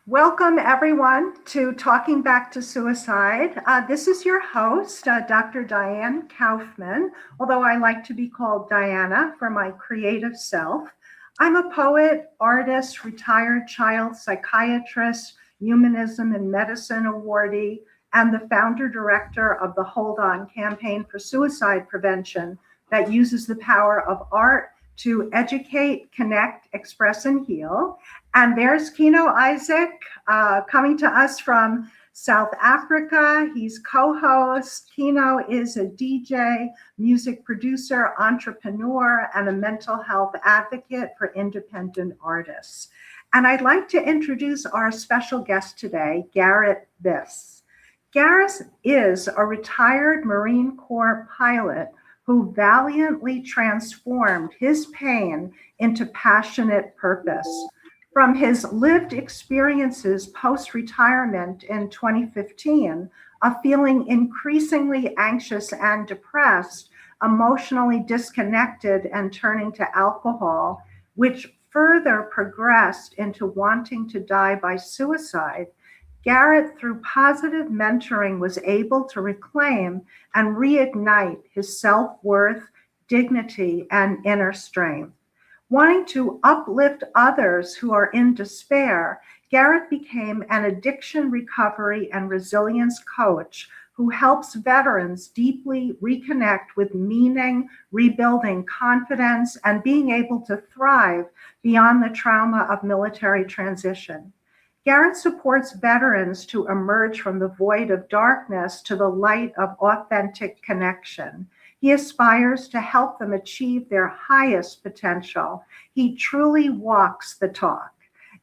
Welcome, everyone, to Talking Back to Suicide. This is your host, Dr. Diane Kaufman, although I like to be called Diana for my creative self. I'm a poet, artist, retired child psychiatrist, Humanism in Medicine awardee, and the founder director of the Hold On campaign for suicide prevention that uses the power of art to educate, connect, express, and heal. And there's Kino Isaac coming to us from South Africa. He's co-host. Kino is a DJ, music producer, entrepreneur, and a mental health advocate for independent artists. And I'd like to introduce our special guest today, Garret Biss. Garret is a retired Marine Corps pilot who valiantly transformed his pain into passionate purpose. From his lived experiences post-retirement in 2015 of feeling increasingly anxious and depressed, emotionally disconnected, and turning to alcohol, which further progressed into wanting to die by suicide, Garret, through positive mentoring, was able to reclaim and reignite his self-worth, dignity, and inner strength. Wanting to uplift others who are in despair, Garret became an addiction recovery and resilience coach who helps veterans deeply reconnect with meaning, rebuilding confidence, and being able to thrive beyond the trauma of military transition. Garret supports veterans to emerge from the void of darkness to the light of authentic connection. He aspires to help them achieve their highest potential. He truly walks the talk.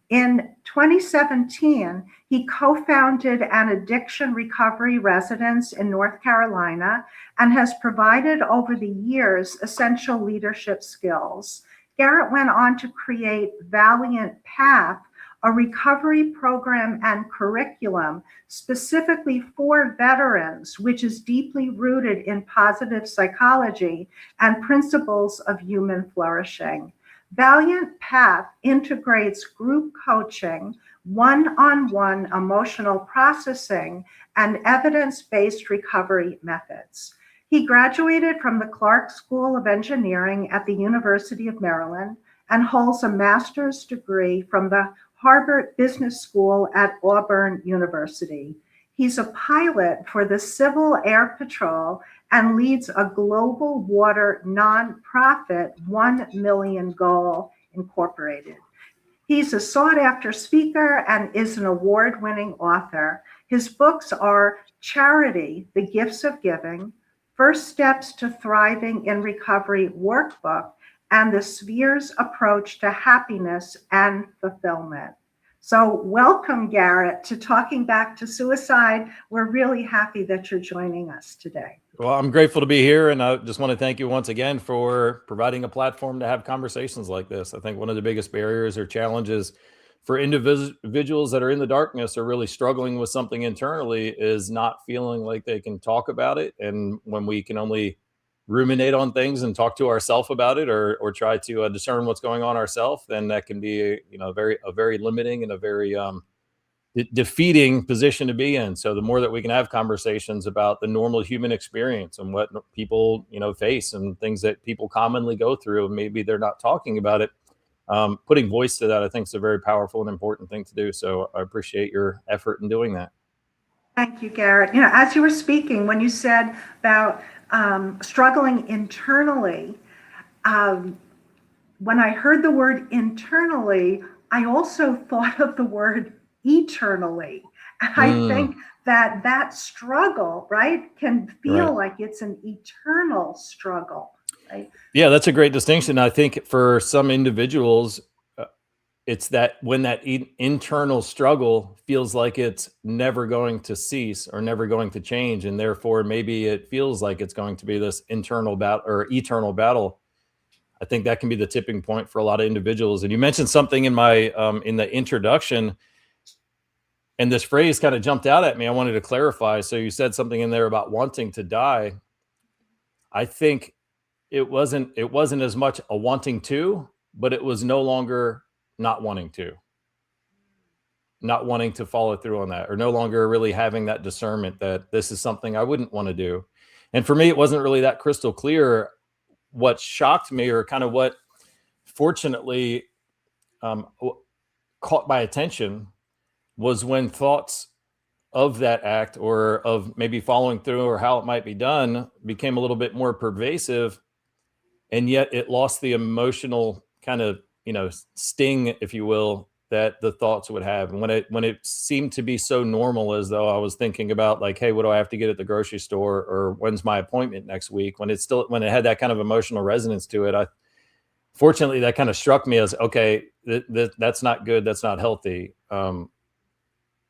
In 2017, he co-founded an addiction recovery residence in North Carolina and has provided over the years essential leadership skills. Garret went on to create Valiant Path, a recovery program and curriculum specifically for veterans, which is deeply rooted in positive psychology and principles of human flourishing. Valiant Path integrates group coaching, one-on-one emotional processing, and evidence-based recovery methods. He graduated from the Clark School of Engineering at the University of Maryland and holds a master's degree from the Harvard Business School at Auburn University. He's a pilot for the Civil Air Patrol and leads a global water nonprofit, 1 Million Goal Incorporated. He's a sought-after speaker and is an award-winning author. His books are Charity, The Gifts of Giving, First Steps to Thriving in Recovery Workbook, and the Sphere's Approach to Happiness and Fulfillment. So welcome, Garret, to Talking Back to Suicide. We're really happy that you're joining us today. Well, I'm grateful to be here, and I just want to thank you once again for providing a platform to have conversations like this. I think one of the biggest barriers or challenges for individuals that are in the darkness or really struggling with something internally is not feeling like they can talk about it. And when we can only ruminate on things and talk to ourselves about it, or try to discern what's going on ourselves, then that can be a very limiting and a very defeating position to be in. So the more that we can have conversations about the normal human experience and what people face and things that people commonly go through, and maybe they're not talking about it, putting voice to that, I think, is a very powerful and important thing to do. So I appreciate your effort in doing that. Thank you, Garret. As you were speaking, when you said about struggling internally, when I heard the word internally, I also thought of the word eternally. I think that struggle, right, can feel like it's an eternal struggle, right? Yeah, that's a great distinction. I think for some individuals, it's that when that internal struggle feels like it's never going to cease or never going to change, and therefore maybe it feels like it's going to be this internal battle or eternal battle. I think that can be the tipping point for a lot of individuals. And you mentioned something in my in the introduction, and this phrase kind of jumped out at me. I wanted to clarify. So you said something in there about wanting to die. I think it wasn't as much a wanting to, but it was no longer not wanting to. not wanting to follow through on that, or no longer really having that discernment that this is something I wouldn't want to do. And for me, it wasn't really that crystal clear. What shocked me, or kind of what fortunately caught my attention, was when thoughts of that act, or of maybe following through, or how it might be done, became a little bit more pervasive, and yet it lost the emotional kind of, sting, if you will, that the thoughts would have. And when it seemed to be so normal, as though I was thinking about, like, hey, what do I have to get at the grocery store, or when's my appointment next week, when it had that kind of emotional resonance to it, fortunately, that kind of struck me as, okay, that's not good, that's not healthy.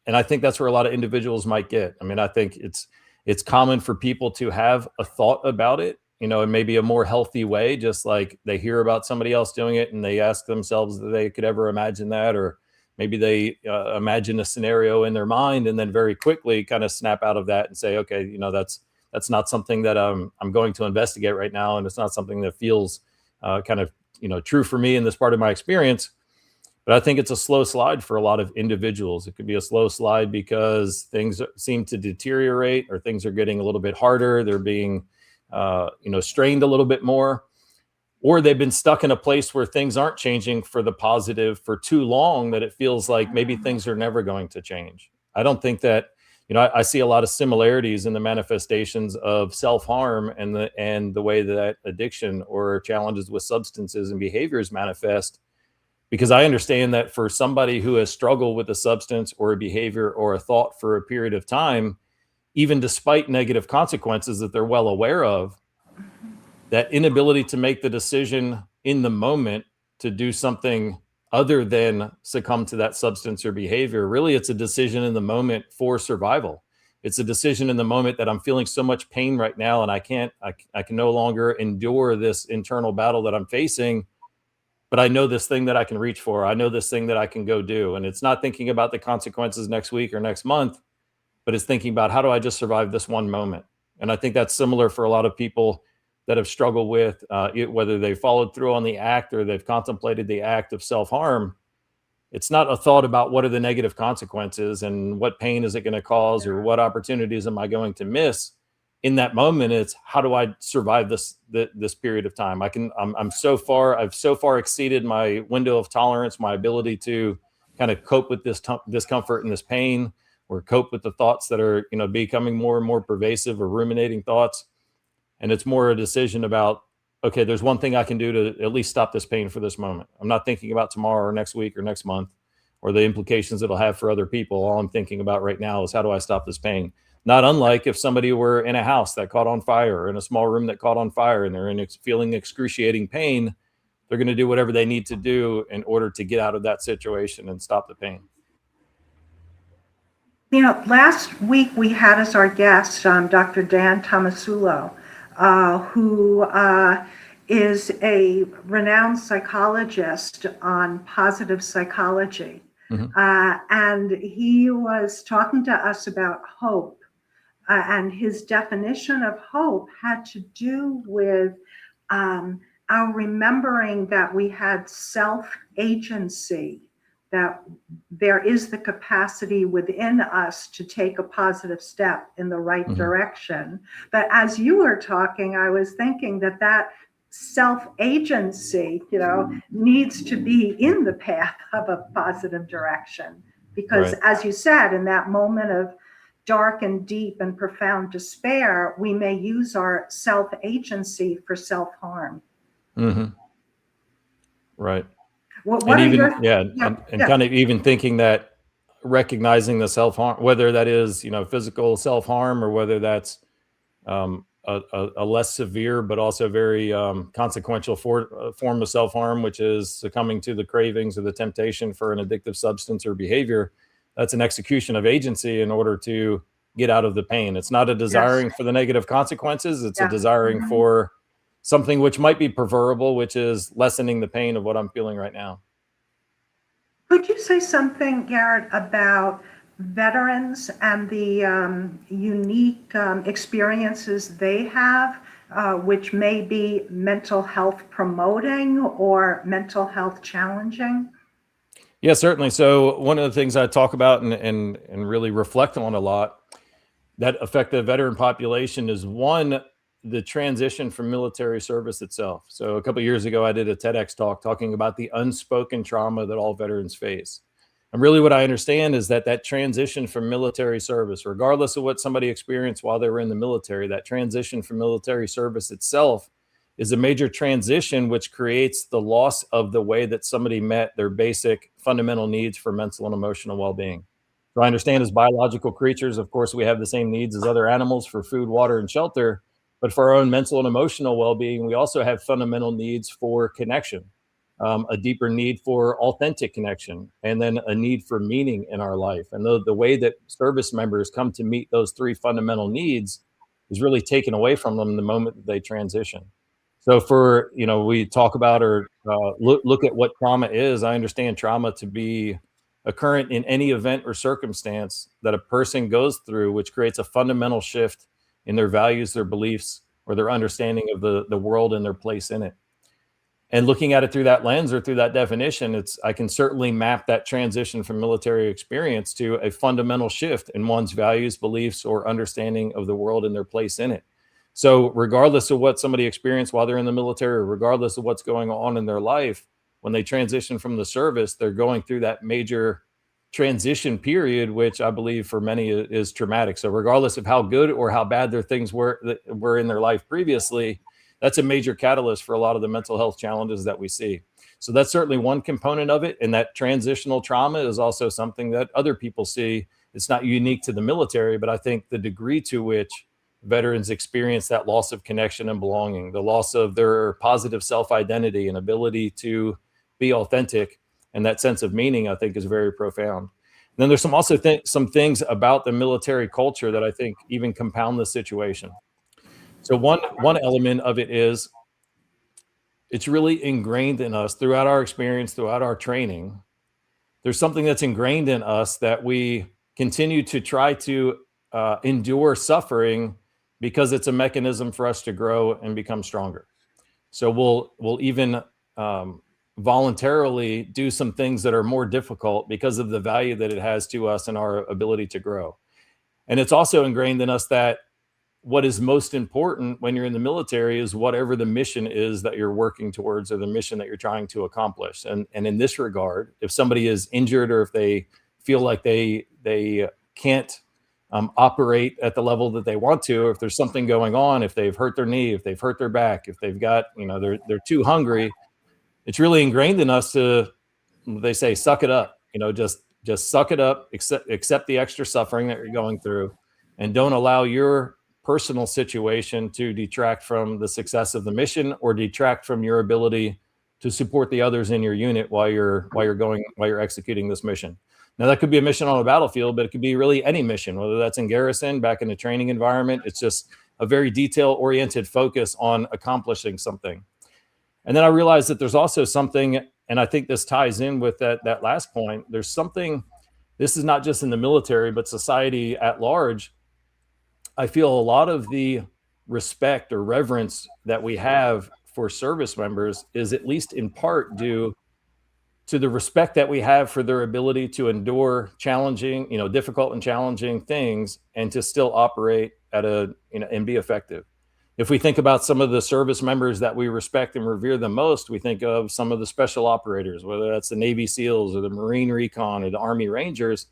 And I think that's where a lot of individuals might get. I mean, I think it's common for people to have a thought about it, in maybe a more healthy way, just like they hear about somebody else doing it and they ask themselves that they could ever imagine that, or maybe they imagine a scenario in their mind and then very quickly kind of snap out of that and say, okay, that's not something that I'm going to investigate right now, and it's not something that feels kind of true for me in this part of my experience. But I think it's a slow slide for a lot of individuals. It could be a slow slide because things seem to deteriorate, or things are getting a little bit harder. They're being, strained a little bit more, or they've been stuck in a place where things aren't changing for the positive for too long, that it feels like maybe things are never going to change. I don't think that, I see a lot of similarities in the manifestations of self-harm and the way that addiction or challenges with substances and behaviors manifest. Because I understand that for somebody who has struggled with a substance or a behavior or a thought for a period of time, even despite negative consequences that they're well aware of, that inability to make the decision in the moment to do something other than succumb to that substance or behavior, really it's a decision in the moment for survival. It's a decision in the moment that I'm feeling so much pain right now, and I can no longer endure this internal battle that I'm facing. But I know this thing that I can reach for. I know this thing that I can go do. And it's not thinking about the consequences next week or next month, but it's thinking about, how do I just survive this one moment? And I think that's similar for a lot of people that have struggled with whether they followed through on the act or they've contemplated the act of self-harm. It's not a thought about what are the negative consequences and what pain is it going to cause, or what opportunities am I going to miss. In that moment, it's, how do I survive this period of time? I've so far exceeded my window of tolerance, my ability to kind of cope with this discomfort and this pain, or cope with the thoughts that are becoming more and more pervasive, or ruminating thoughts. And it's more a decision about, okay, there's one thing I can do to at least stop this pain for this moment. I'm not thinking about tomorrow or next week or next month, or the implications it'll have for other people. All I'm thinking about right now is, how do I stop this pain? Not unlike if somebody were in a house that caught on fire, or in a small room that caught on fire, and they're feeling excruciating pain, they're going to do whatever they need to do in order to get out of that situation and stop the pain. Last week we had as our guest Dr. Dan Tomasulo, who is a renowned psychologist on positive psychology. And he was talking to us about hope. And his definition of hope had to do with our remembering that we had self-agency, that there is the capacity within us to take a positive step in the right direction. But as you were talking, I was thinking that self-agency, needs to be in the path of a positive direction. Because as you said, in that moment of dark and deep and profound despair, we may use our self-agency for self-harm. Right. What And are even, your, kind of even thinking that, recognizing the self-harm, whether that is, physical self-harm, or whether that's a less severe but also very consequential form of self-harm, which is succumbing to the cravings or the temptation for an addictive substance or behavior. That's an execution of agency in order to get out of the pain. It's not a desiring for the negative consequences. It's a desiring for something which might be preferable, which is lessening the pain of what I'm feeling right now. Could you say something, Garret, about veterans and the unique experiences they have, which may be mental health promoting or mental health challenging? Yeah, certainly. So one of the things I talk about and really reflect on a lot that affect the veteran population is one, the transition from military service itself. So a couple of years ago, I did a TEDx talk talking about the unspoken trauma that all veterans face. And really what I understand is that that transition from military service, regardless of what somebody experienced while they were in the military, that transition from military service itself is a major transition which creates the loss of the way that somebody met their basic fundamental needs for mental and emotional well-being. So I understand as biological creatures, of course, we have the same needs as other animals for food, water, and shelter. But for our own mental and emotional well being, we also have fundamental needs for connection, a deeper need for authentic connection, and then a need for meaning in our life. And the way that service members come to meet those three fundamental needs is really taken away from them the moment that they transition. So for, we talk about or look at what trauma is. I understand trauma to be occurrent in any event or circumstance that a person goes through, which creates a fundamental shift in their values, their beliefs, or their understanding of the world and their place in it. And looking at it through that lens or through that definition, I can certainly map that transition from military experience to a fundamental shift in one's values, beliefs, or understanding of the world and their place in it. So regardless of what somebody experienced while they're in the military, regardless of what's going on in their life, when they transition from the service, they're going through that major transition period, which I believe for many is traumatic. So regardless of how good or how bad their things were in their life previously, that's a major catalyst for a lot of the mental health challenges that we see. So that's certainly one component of it. And that transitional trauma is also something that other people see. It's not unique to the military, but I think the degree to which veterans experience that loss of connection and belonging, the loss of their positive self-identity and ability to be authentic, and that sense of meaning, I think, is very profound. And then there's some things about the military culture that I think even compound the situation. So one element of it is it's really ingrained in us throughout our experience, throughout our training. There's something that's ingrained in us that we continue to try to endure suffering because it's a mechanism for us to grow and become stronger. So we'll even voluntarily do some things that are more difficult because of the value that it has to us and our ability to grow. And it's also ingrained in us that what is most important when you're in the military is whatever the mission is that you're working towards or the mission that you're trying to accomplish. And in this regard, if somebody is injured or if they feel like they can't operate at the level that they want to, or if there's something going on, if they've hurt their knee, if they've hurt their back, if they've got, they're too hungry, it's really ingrained in us to, they say, suck it up, just suck it up, accept the extra suffering that you're going through, and don't allow your personal situation to detract from the success of the mission or detract from your ability to support the others in your unit while you're executing this mission. Now that could be a mission on a battlefield, but it could be really any mission, whether that's in garrison, back in a training environment. It's just a very detail oriented focus on accomplishing something. And then I realized that there's also something, and I think this ties in with that last point. There's something, this is not just in the military, but society at large. I feel a lot of the respect or reverence that we have for service members is at least in part due to the respect that we have for their ability to endure challenging, difficult and challenging things and to still operate and be effective. If we think about some of the service members that we respect and revere the most, we think of some of the special operators, whether that's the Navy SEALs or the Marine Recon or the Army Rangers.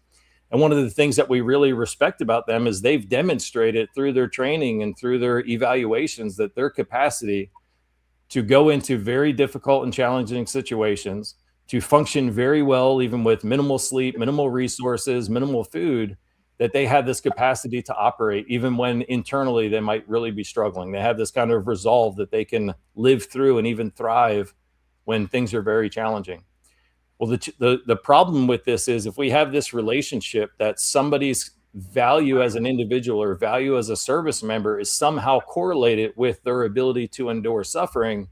And one of the things that we really respect about them is they've demonstrated through their training and through their evaluations that their capacity to go into very difficult and challenging situations, to function very well, even with minimal sleep, minimal resources, minimal food, that they have this capacity to operate even when internally they might really be struggling. They have this kind of resolve that they can live through and even thrive when things are very challenging. Well, the problem with this is if we have this relationship that somebody's value as an individual or value as a service member is somehow correlated with their ability to endure suffering,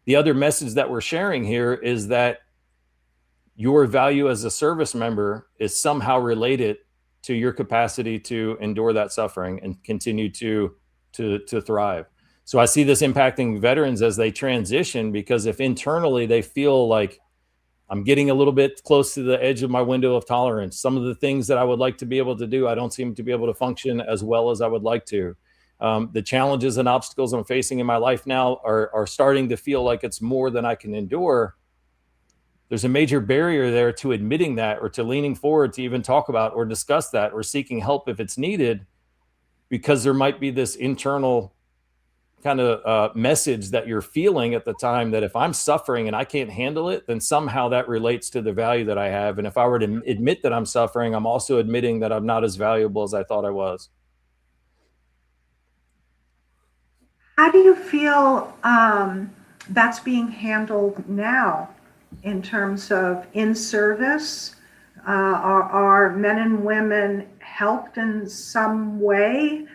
the other message that we're sharing here is that your value as a service member is somehow related to your capacity to endure that suffering and continue to thrive. So I see this impacting veterans as they transition, because if internally they feel like I'm getting a little bit close to the edge of my window of tolerance. Some of the things that I would like to be able to do, I don't seem to be able to function as well as I would like to. The challenges and obstacles I'm facing in my life now are starting to feel like it's more than I can endure. There's a major barrier there to admitting that, or to leaning forward to even talk about or discuss that, or seeking help if it's needed, because there might be this internal kind of message that you're feeling at the time that if I'm suffering and I can't handle it, then somehow that relates to the value that I have. And if I were to admit that I'm suffering, I'm also admitting that I'm not as valuable as I thought I was. How do you feel that's being handled now in terms of in service? Are men and women helped in some way?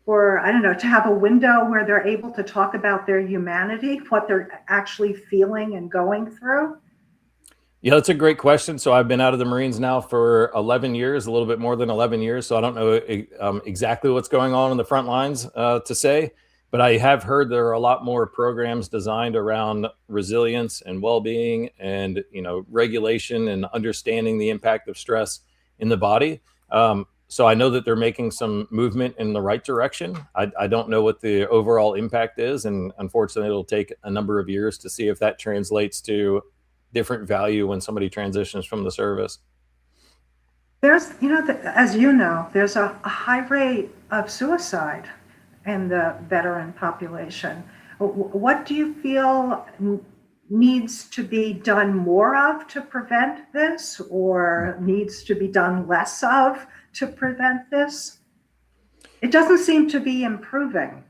Or, I don't know, to have a window where they're able to talk about their humanity, what they're actually feeling and going through? Yeah, that's a great question. So I've been out of the Marines now for 11 years, a little bit more than 11 years. So I don't know exactly what's going on the front lines to say, but I have heard there are a lot more programs designed around resilience and well-being, and regulation and understanding the impact of stress in the body. So I know that they're making some movement in the right direction. I don't know what the overall impact is, and unfortunately, it'll take a number of years to see if that translates to different value when somebody transitions from the service. There's, as you know, there's a high rate of suicide in the veteran population. What do you feel needs to be done more of to prevent this, or needs to be done less of to prevent this? It doesn't seem to be improving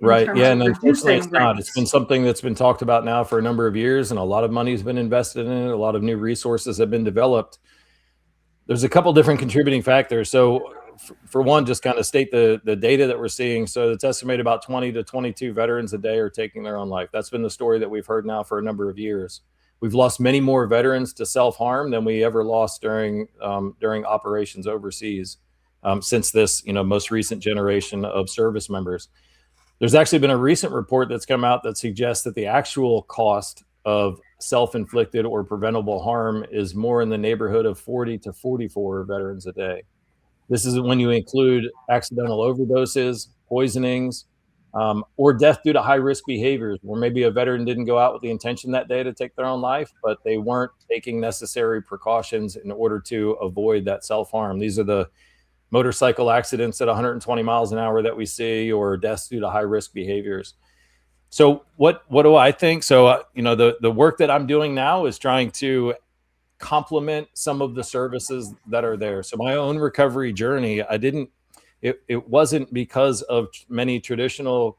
in Right. terms Yeah. of And unfortunately, reducing it's not. It's been rates. something that's been talked about now for a number of years, and a lot of money has been invested in it. A lot of new resources have been developed. There's a couple different contributing factors. So, for one, just kind of state the data that we're seeing. So, it's estimated about 20 to 22 veterans a day are taking their own life. That's been the story that we've heard now for a number of years. We've lost many more veterans to self-harm than we ever lost during operations overseas, since this most recent generation of service members. There's actually been a recent report that's come out that suggests that the actual cost of self-inflicted or preventable harm is more in the neighborhood of 40 to 44 veterans a day. This is when you include accidental overdoses, poisonings, or death due to high-risk behaviors, where maybe a veteran didn't go out with the intention that day to take their own life, but they weren't taking necessary precautions in order to avoid that self-harm. These are the motorcycle accidents at 120 miles an hour that we see, or deaths due to high-risk behaviors. So what do I think? So the work that I'm doing now is trying to complement some of the services that are there. So my own recovery journey, it wasn't because of many traditional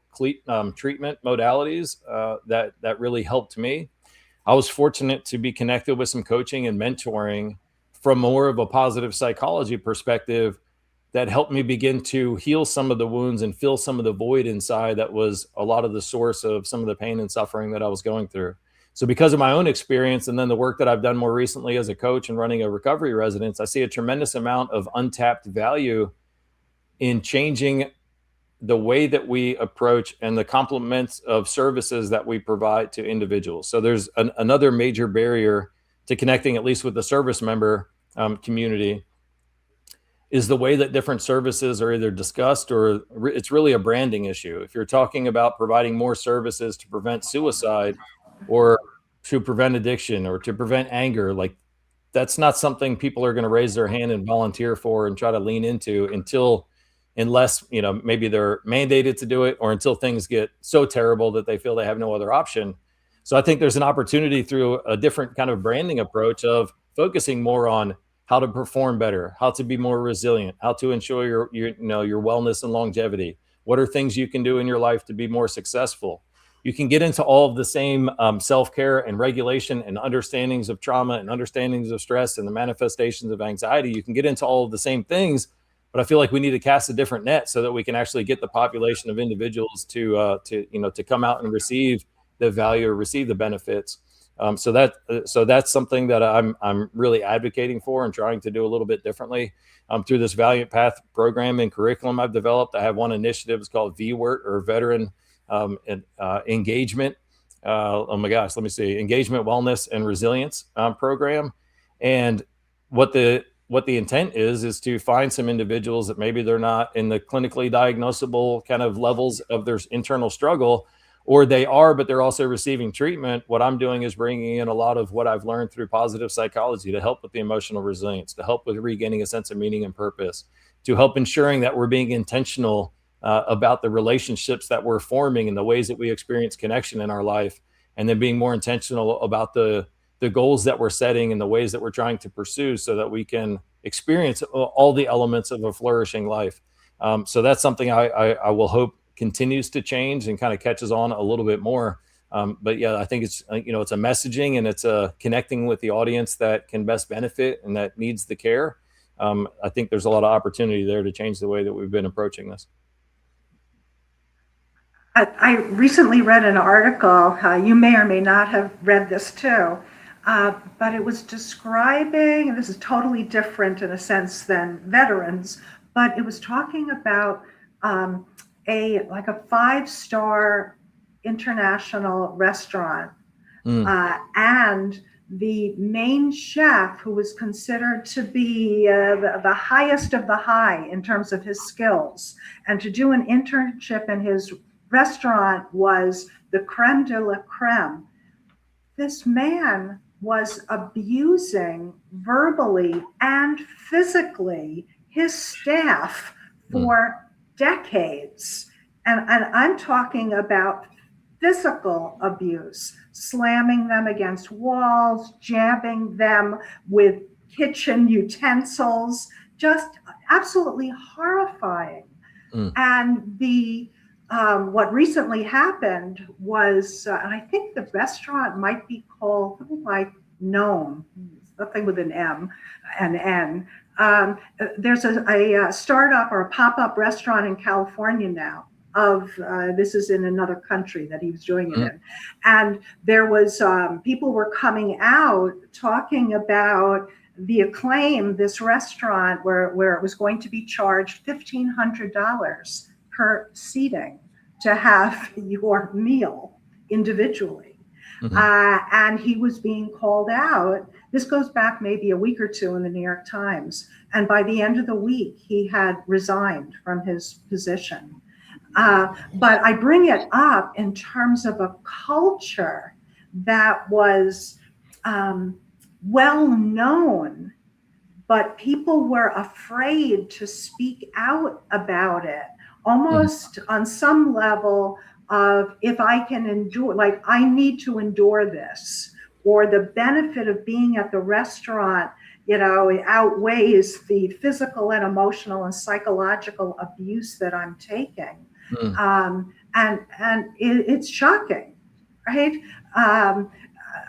treatment modalities that really helped me. I was fortunate to be connected with some coaching and mentoring from more of a positive psychology perspective that helped me begin to heal some of the wounds and fill some of the void inside that was a lot of the source of some of the pain and suffering that I was going through. So because of my own experience, and then the work that I've done more recently as a coach and running a recovery residence, I see a tremendous amount of untapped value in changing the way that we approach and the complements of services that we provide to individuals. So there's another major barrier to connecting, at least with the service member community, is the way that different services are either discussed, or it's really a branding issue. If you're talking about providing more services to prevent suicide, or to prevent addiction, or to prevent anger, like, that's not something people are going to raise their hand and volunteer for and try to lean into unless maybe they're mandated to do it, or until things get so terrible that they feel they have no other option. So I think there's an opportunity through a different kind of branding approach of focusing more on how to perform better, how to be more resilient, how to ensure your wellness and longevity. What are things you can do in your life to be more successful? You can get into all of the same self-care and regulation and understandings of trauma and understandings of stress and the manifestations of anxiety. You can get into all of the same things, but I feel like we need to cast a different net so that we can actually get the population of individuals to come out and receive the value or receive the benefits. So that's something that I'm really advocating for and trying to do a little bit differently through this Valiant Path program and curriculum I've developed. I have one initiative, it's called VWORT, or Veteran Engagement. oh my gosh, let me see, engagement, wellness, and resilience program. And what the intent is to find some individuals that maybe they're not in the clinically diagnosable kind of levels of their internal struggle, or they are, but they're also receiving treatment. What I'm doing is bringing in a lot of what I've learned through positive psychology to help with the emotional resilience, to help with regaining a sense of meaning and purpose, to help ensuring that we're being intentional about the relationships that we're forming and the ways that we experience connection in our life, and then being more intentional about the goals that we're setting and the ways that we're trying to pursue so that we can experience all the elements of a flourishing life. So that's something I will hope continues to change and kind of catches on a little bit more. But yeah, I think it's it's a messaging and it's a connecting with the audience that can best benefit and that needs the care. I think there's a lot of opportunity there to change the way that we've been approaching this. I recently read an article, you may or may not have read this too, but it was describing, and this is totally different in a sense than veterans, but it was talking about a five-star international restaurant, and the main chef, who was considered to be the highest of the high in terms of his skills, and to do an internship in his restaurant was the creme de la creme. This man was abusing verbally and physically his staff for decades. And I'm talking about physical abuse, slamming them against walls, jabbing them with kitchen utensils, just absolutely horrifying. And what recently happened was, and I think the restaurant might be called something like Gnome, nothing with an M and N. There's a startup or a pop-up restaurant in California now this is in another country that he was doing it in. And there was, people were coming out talking about the acclaim, this restaurant where it was going to be charged $1,500 per seating to have your meal individually. And he was being called out. This goes back maybe a week or two in the New York Times. And by the end of the week, he had resigned from his position. But I bring it up in terms of a culture that was well known, but people were afraid to speak out about it, almost on some level of, if I can endure, like I need to endure this, or the benefit of being at the restaurant, it outweighs the physical and emotional and psychological abuse that I'm taking. And it's shocking, right?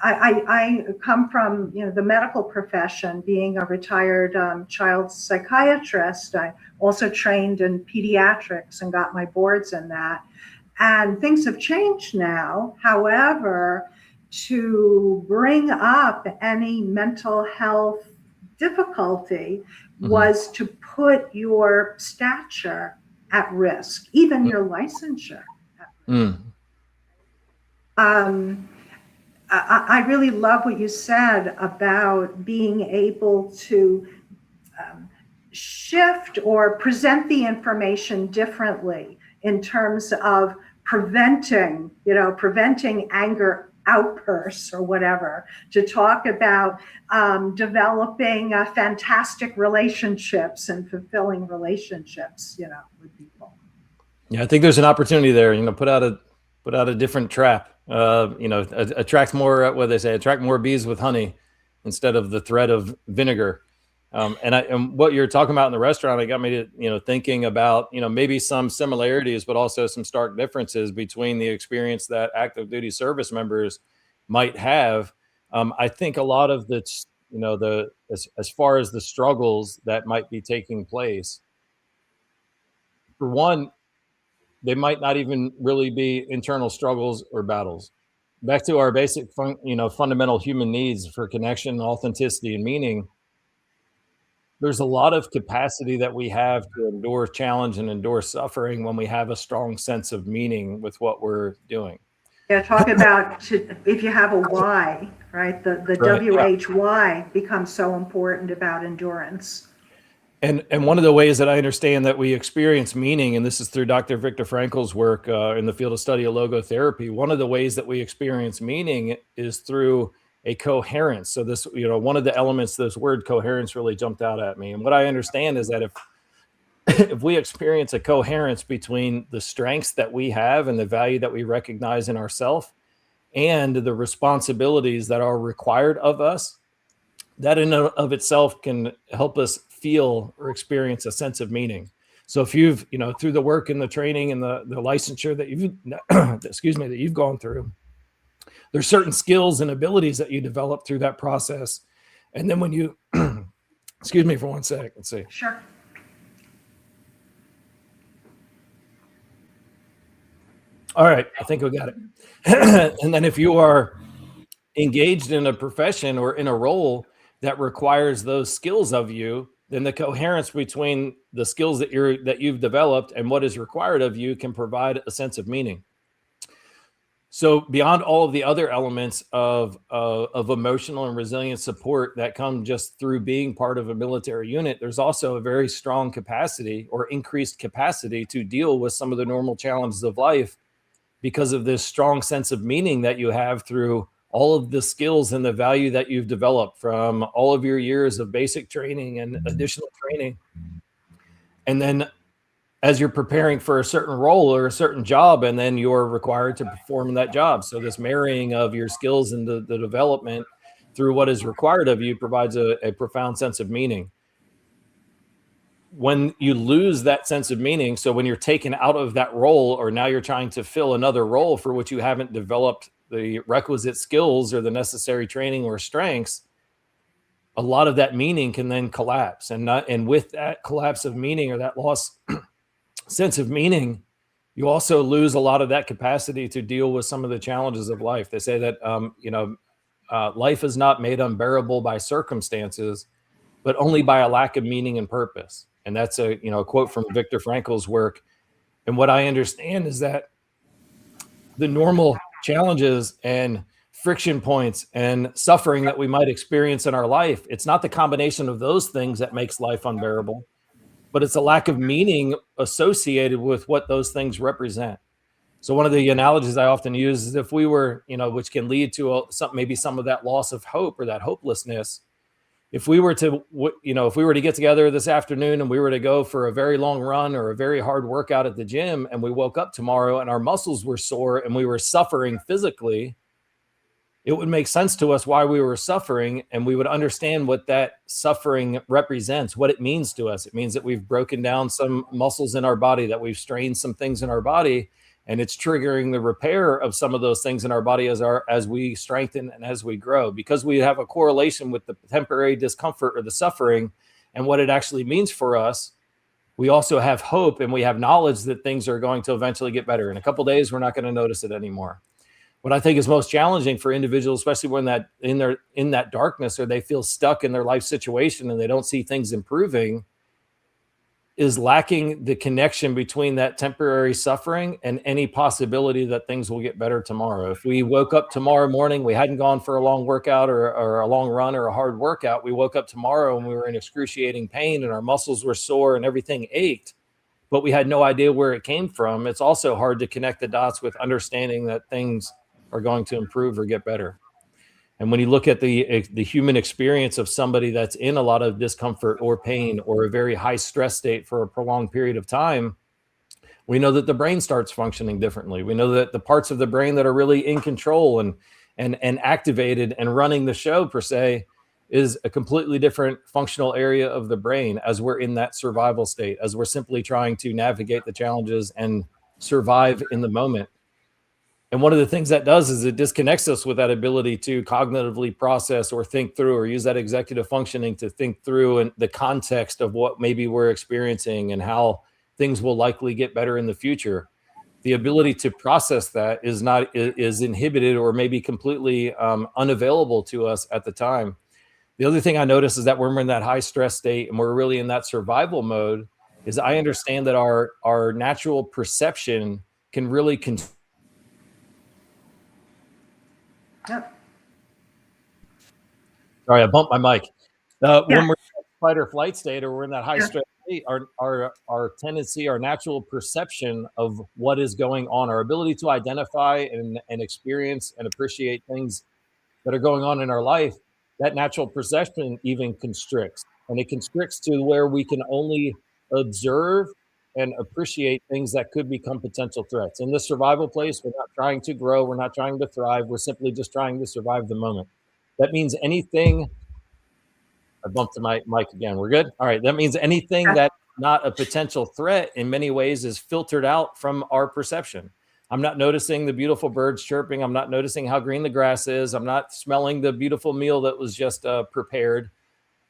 I come from the medical profession, being a retired child psychiatrist. I also trained in pediatrics and got my boards in that. And things have changed now. However, to bring up any mental health difficulty was to put your stature at risk, even your licensure. I really love what you said about being able to shift or present the information differently in terms of preventing anger outbursts or whatever, to talk about developing fantastic relationships and fulfilling relationships, with people. Yeah, I think there's an opportunity there. Put out a different trap. Attract more. What they say, attract more bees with honey instead of the threat of vinegar. And what you're talking about in the restaurant, it got me to thinking about maybe some similarities, but also some stark differences between the experience that active duty service members might have. I think a lot of as far as the struggles that might be taking place, for one, they might not even really be internal struggles or battles. Back to our basic, fundamental human needs for connection, authenticity, and meaning. There's a lot of capacity that we have to endure challenge and endure suffering when we have a strong sense of meaning with what we're doing. Yeah, talk about if you have a why, right? The Right. WHY becomes so important about endurance. And one of the ways that I understand that we experience meaning, and this is through Dr. Viktor Frankl's work in the field of study of logotherapy, one of the ways that we experience meaning is through a coherence. So this, one of the elements, this word coherence really jumped out at me. And what I understand is that if if we experience a coherence between the strengths that we have and the value that we recognize in ourselves and the responsibilities that are required of us, that in and of itself can help us feel or experience a sense of meaning. So if you've, through the work and the training and the licensure that you've, excuse me, that you've gone through, there's certain skills and abilities that you develop through that process. And then when you, excuse me for one sec, let's see. Sure. All right, I think we got it. And then if you are engaged in a profession or in a role that requires those skills of you, then the coherence between the skills that you've developed and what is required of you can provide a sense of meaning. So beyond all of the other elements of emotional and resilient support that come just through being part of a military unit, there's also a very strong capacity or increased capacity to deal with some of the normal challenges of life because of this strong sense of meaning that you have through all of the skills and the value that you've developed from all of your years of basic training and additional training. And then as you're preparing for a certain role or a certain job, and then you're required to perform that job. So this marrying of your skills and the development through what is required of you provides a profound sense of meaning. When you lose that sense of meaning, so when you're taken out of that role, or now you're trying to fill another role for which you haven't developed the requisite skills or the necessary training or strengths, a lot of that meaning can then collapse. And with that collapse of meaning or that loss sense of meaning, you also lose a lot of that capacity to deal with some of the challenges of life. They say that life is not made unbearable by circumstances, but only by a lack of meaning and purpose. And that's a quote from Viktor Frankl's work. And what I understand is that the normal challenges and friction points and suffering that we might experience in our life, it's not the combination of those things that makes life unbearable, but it's a lack of meaning associated with what those things represent. So one of the analogies I often use is if we were, which can lead to maybe some of that loss of hope or that hopelessness. If we were to, if we were to get together this afternoon and we were to go for a very long run or a very hard workout at the gym, and we woke up tomorrow and our muscles were sore and we were suffering physically, it would make sense to us why we were suffering, and we would understand what that suffering represents, what it means to us. It means that we've broken down some muscles in our body, that we've strained some things in our body, and it's triggering the repair of some of those things in our body as we strengthen and as we grow, because we have a correlation with the temporary discomfort or the suffering and what it actually means for us. We also have hope, and we have knowledge that things are going to eventually get better. In a couple of days, we're not going to notice it anymore. What I think is most challenging for individuals, especially when in that darkness, or they feel stuck in their life situation and they don't see things improving, is lacking the connection between that temporary suffering and any possibility that things will get better tomorrow. If we woke up tomorrow morning, we hadn't gone for a long workout or a long run or a hard workout, we woke up tomorrow and we were in excruciating pain and our muscles were sore and everything ached, but we had no idea where it came from. It's also hard to connect the dots with understanding that things are going to improve or get better. And when you look at the human experience of somebody that's in a lot of discomfort or pain or a very high stress state for a prolonged period of time, we know that the brain starts functioning differently. We know that the parts of the brain that are really in control and activated and running the show per se is a completely different functional area of the brain as we're in that survival state, as we're simply trying to navigate the challenges and survive in the moment. And one of the things that does is it disconnects us with that ability to cognitively process or think through or use that executive functioning to think through and the context of what maybe we're experiencing and how things will likely get better in the future. The ability to process that is inhibited or maybe completely unavailable to us at the time. The other thing I notice is that when we're in that high stress state and we're really in that survival mode, is I understand that our natural perception can really Yep. Sorry, I bumped my mic. Yes. When we're in fight or flight state, or we're in that high Yeah. stress state, our tendency, our natural perception of what is going on, our ability to identify and experience and appreciate things that are going on in our life, that natural perception even constricts. And it constricts to where we can only observe and appreciate things that could become potential threats. In this survival place, we're not trying to grow, we're not trying to thrive, we're simply just trying to survive the moment. That means anything, I bumped the mic again. We're good? All right. That means anything Yeah. that's not a potential threat in many ways is filtered out from our perception. I'm not noticing the beautiful birds chirping. I'm not noticing how green the grass is. I'm not smelling the beautiful meal that was just prepared.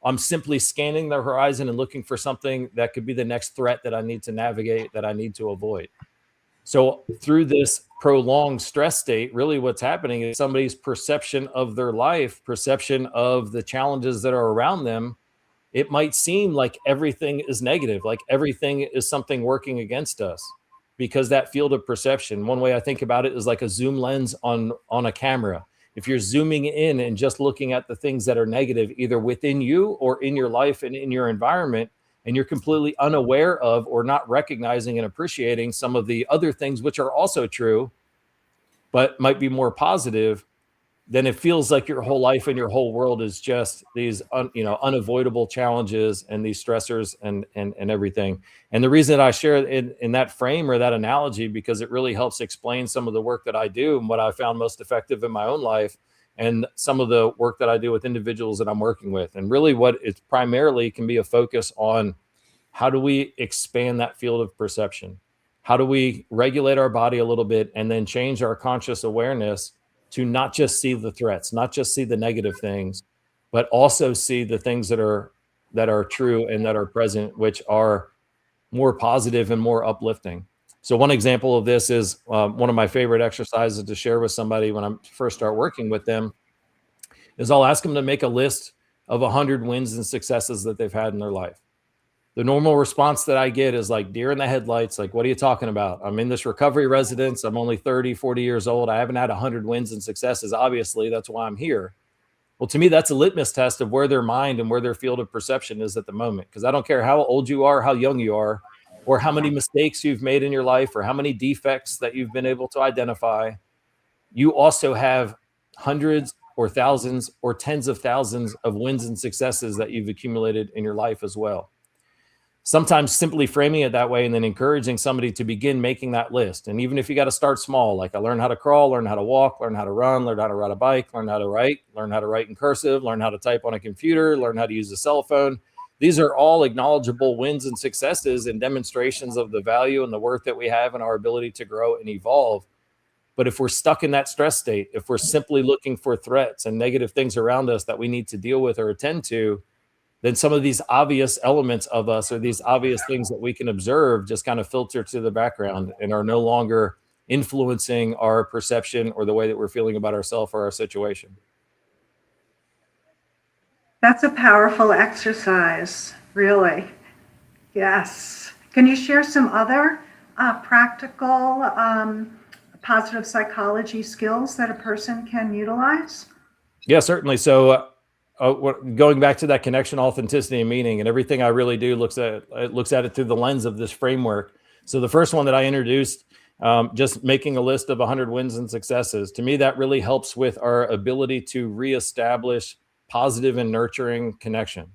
I'm simply scanning the horizon and looking for something that could be the next threat that I need to navigate, that I need to avoid. So through this prolonged stress state, really what's happening is somebody's perception of their life, perception of the challenges that are around them, it might seem like everything is negative, like everything is something working against us, because that field of perception, one way I think about it is like a zoom lens on a camera. If you're zooming in and just looking at the things that are negative, either within you or in your life and in your environment, and you're completely unaware of or not recognizing and appreciating some of the other things which are also true, but might be more positive, then it feels like your whole life and your whole world is just these unavoidable challenges and these stressors and everything. And the reason that I share it in that frame or that analogy, because it really helps explain some of the work that I do and what I found most effective in my own life, and some of the work that I do with individuals that I'm working with. And really what it primarily can be a focus on: how do we expand that field of perception? How do we regulate our body a little bit and then change our conscious awareness to not just see the threats, not just see the negative things, but also see the things that are true and that are present, which are more positive and more uplifting. So one example of this is one of my favorite exercises to share with somebody when I first start working with them is I'll ask them to make a list of 100 wins and successes that they've had in their life. The normal response that I get is like deer in the headlights. Like, what are you talking about? I'm in this recovery residence. I'm only 30, 40 years old. I haven't had 100 wins and successes. Obviously, that's why I'm here. Well, to me, that's a litmus test of where their mind and where their field of perception is at the moment. Because I don't care how old you are, how young you are, or how many mistakes you've made in your life, or how many defects that you've been able to identify. You also have hundreds or thousands or tens of thousands of wins and successes that you've accumulated in your life as well. Sometimes simply framing it that way and then encouraging somebody to begin making that list. And even if you got to start small, like I learned how to crawl, learn how to walk, learn how to run, learn how to ride a bike, learn how to write in cursive, learn how to type on a computer, learn how to use a cell phone. These are all acknowledgeable wins and successes and demonstrations of the value and the worth that we have and our ability to grow and evolve. But if we're stuck in that stress state, if we're simply looking for threats and negative things around us that we need to deal with or attend to, then some of these obvious elements of us, or these obvious things that we can observe, just kind of filter to the background and are no longer influencing our perception or the way that we're feeling about ourselves or our situation. That's a powerful exercise, really. Yes. Can you share some other practical positive psychology skills that a person can utilize? Yeah, certainly. So going back to that connection, authenticity, and meaning, and everything I really do looks at it through the lens of this framework. So the first one that I introduced, just making a list of 100 wins and successes, to me, that really helps with our ability to reestablish positive and nurturing connection.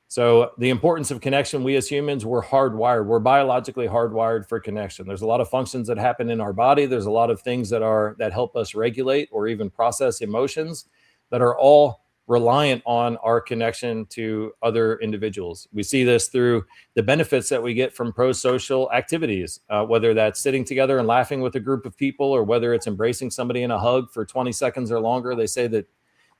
So the importance of connection, we as humans, we're hardwired. We're biologically hardwired for connection. There's a lot of functions that happen in our body. There's a lot of things that help us regulate or even process emotions that are all reliant on our connection to other individuals. We see this through the benefits that we get from pro-social activities, whether that's sitting together and laughing with a group of people, or whether it's embracing somebody in a hug for 20 seconds or longer. They say that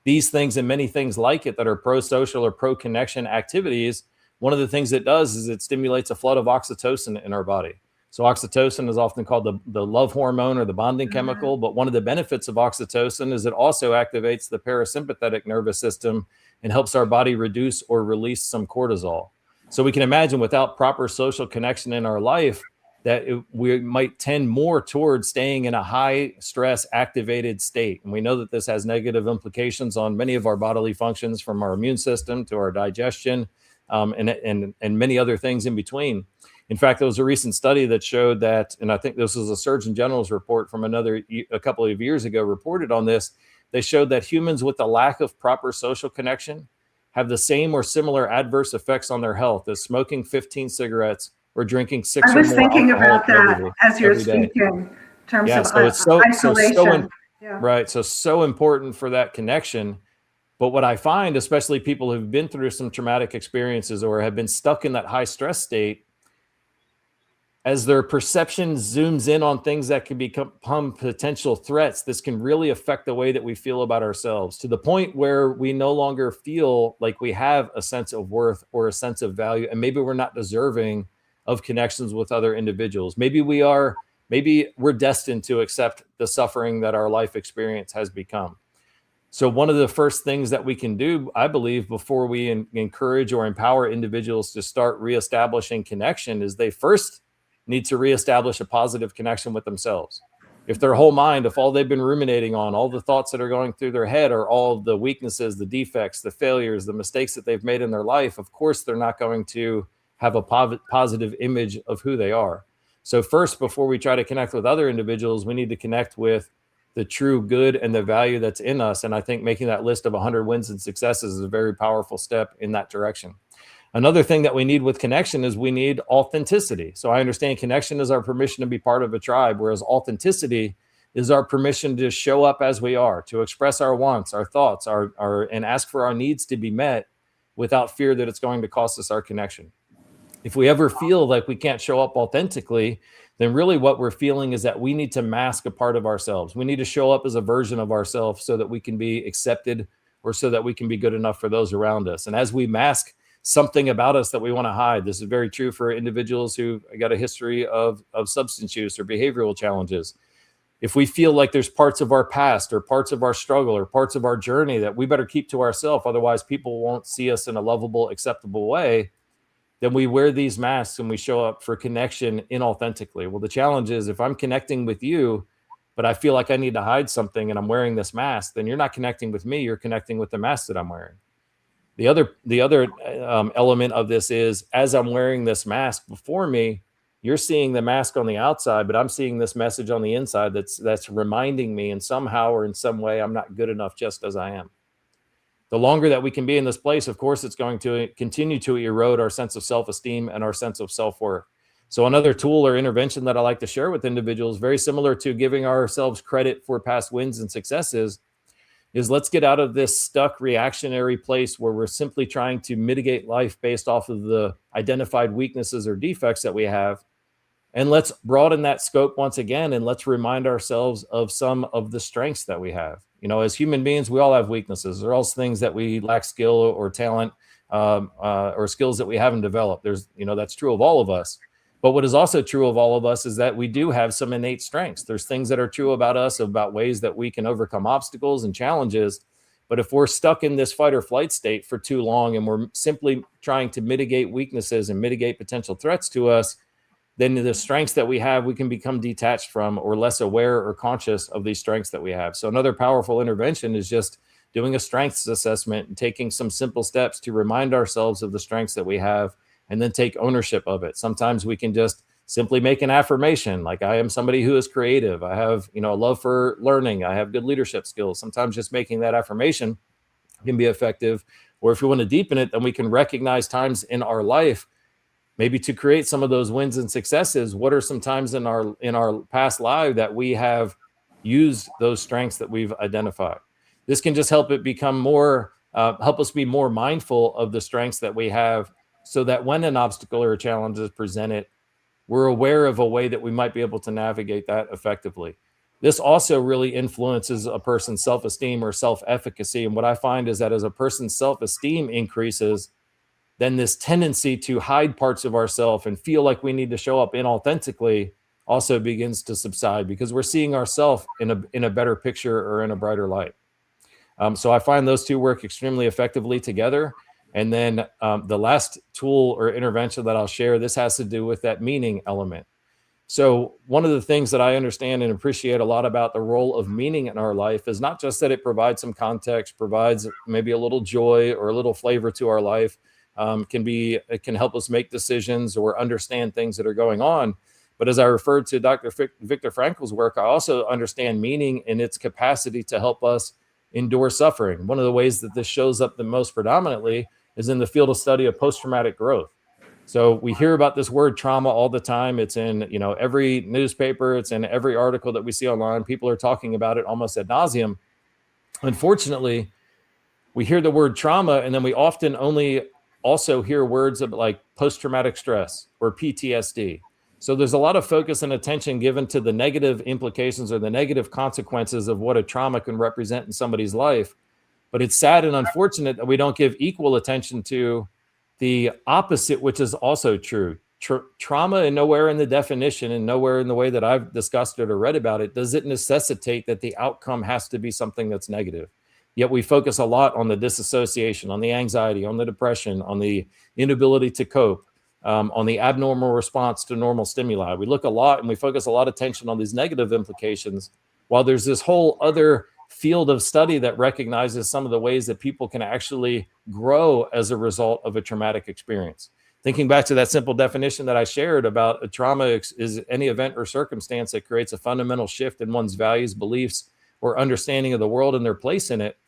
these things and many things like it that are pro-social or pro-connection activities, one of the things it does is it stimulates a flood of oxytocin in our body. So oxytocin is often called the love hormone or the bonding chemical, but one of the benefits of oxytocin is it also activates the parasympathetic nervous system and helps our body reduce or release some cortisol. So we can imagine, without proper social connection in our life, that we might tend more towards staying in a high stress activated state. And we know that this has negative implications on many of our bodily functions, from our immune system to our digestion, and many other things in between. In fact, there was a recent study that showed that, and I think this was a Surgeon General's report from a couple of years ago reported on this. They showed that humans with a lack of proper social connection have the same or similar adverse effects on their health as smoking 15 cigarettes or drinking 6 I or was more thinking alcoholic about that beverages as you're every day. speaking, in terms Yeah, of so it's isolation. Yeah. right. So important for that connection. But what I find, especially people who've been through some traumatic experiences or have been stuck in that high stress state, as their perception zooms in on things that can become potential threats, this can really affect the way that we feel about ourselves, to the point where we no longer feel like we have a sense of worth or a sense of value. And maybe we're not deserving of connections with other individuals. Maybe we're destined to accept the suffering that our life experience has become. So one of the first things that we can do, I believe, before we encourage or empower individuals to start reestablishing connection, is they first need to reestablish a positive connection with themselves. If their whole mind, if all they've been ruminating on, all the thoughts that are going through their head are all the weaknesses, the defects, the failures, the mistakes that they've made in their life, of course, they're not going to have a positive image of who they are. So first, before we try to connect with other individuals, we need to connect with the true good and the value that's in us. And I think making that list of 100 wins and successes is a very powerful step in that direction. Another thing that we need with connection is we need authenticity. So I understand connection is our permission to be part of a tribe, whereas authenticity is our permission to show up as we are, to express our wants, our thoughts, and ask for our needs to be met without fear that it's going to cost us our connection. If we ever feel like we can't show up authentically, then really what we're feeling is that we need to mask a part of ourselves. We need to show up as a version of ourselves so that we can be accepted, or so that we can be good enough for those around us. And as we mask something about us that we want to hide, this is very true for individuals who got a history of substance use or behavioral challenges. If we feel like there's parts of our past or parts of our struggle or parts of our journey that we better keep to ourselves, otherwise people won't see us in a lovable, acceptable way, then we wear these masks and we show up for connection inauthentically. Well, the challenge is, if I'm connecting with you, but I feel like I need to hide something and I'm wearing this mask, then you're not connecting with me, you're connecting with the mask that I'm wearing. The other element of this is, as I'm wearing this mask before me, you're seeing the mask on the outside, but I'm seeing this message on the inside that's reminding me in somehow or in some way I'm not good enough just as I am. The longer that we can be in this place, of course, it's going to continue to erode our sense of self-esteem and our sense of self-worth. So another tool or intervention that I like to share with individuals, very similar to giving ourselves credit for past wins and successes, is let's get out of this stuck reactionary place where we're simply trying to mitigate life based off of the identified weaknesses or defects that we have. And let's broaden that scope once again, and let's remind ourselves of some of the strengths that we have. You know, as human beings, we all have weaknesses. There are also things that we lack skill or talent, or skills that we haven't developed. That's true of all of us. But what is also true of all of us is that we do have some innate strengths. There's things that are true about us, about ways that we can overcome obstacles and challenges. But if we're stuck in this fight or flight state for too long and we're simply trying to mitigate weaknesses and mitigate potential threats to us, then the strengths that we have, we can become detached from or less aware or conscious of these strengths that we have. So another powerful intervention is just doing a strengths assessment and taking some simple steps to remind ourselves of the strengths that we have, and then take ownership of it. Sometimes we can just simply make an affirmation, like, I am somebody who is creative. I have, a love for learning. I have good leadership skills. Sometimes just making that affirmation can be effective. Or if we want to deepen it, then we can recognize times in our life, maybe to create some of those wins and successes. What are some times in our past life that we have used those strengths that we've identified? This can just help it become help us be more mindful of the strengths that we have, so that when an obstacle or a challenge is presented, we're aware of a way that we might be able to navigate that effectively. This also really influences a person's self-esteem or self-efficacy. And what I find is that as a person's self-esteem increases, then this tendency to hide parts of ourselves and feel like we need to show up inauthentically also begins to subside, because we're seeing ourselves in a better picture or in a brighter light. So I find those two work extremely effectively together. And then the last tool or intervention that I'll share, this has to do with that meaning element. So one of the things that I understand and appreciate a lot about the role of meaning in our life is not just that it provides some context, provides maybe a little joy or a little flavor to our life, it can help us make decisions or understand things that are going on. But as I referred to Dr. Viktor Frankl's work, I also understand meaning in its capacity to help us endure suffering. One of the ways that this shows up the most predominantly is in the field of study of post-traumatic growth. So we hear about this word trauma all the time. It's in, every newspaper, it's in every article that we see online. People are talking about it almost ad nauseum. Unfortunately, we hear the word trauma, and then we often only also hear words of like post-traumatic stress or PTSD. So there's a lot of focus and attention given to the negative implications or the negative consequences of what a trauma can represent in somebody's life. But it's sad and unfortunate that we don't give equal attention to the opposite, which is also true. Trauma, and nowhere in the definition and nowhere in the way that I've discussed it or read about it, does it necessitate that the outcome has to be something that's negative. Yet we focus a lot on the disassociation, on the anxiety, on the depression, on the inability to cope, on the abnormal response to normal stimuli. We look a lot and we focus a lot of attention on these negative implications, while there's this whole other field of study that recognizes some of the ways that people can actually grow as a result of a traumatic experience. Thinking back to that simple definition that I shared about a trauma is any event or circumstance that creates a fundamental shift in one's values, beliefs, or understanding of the world and their place in it.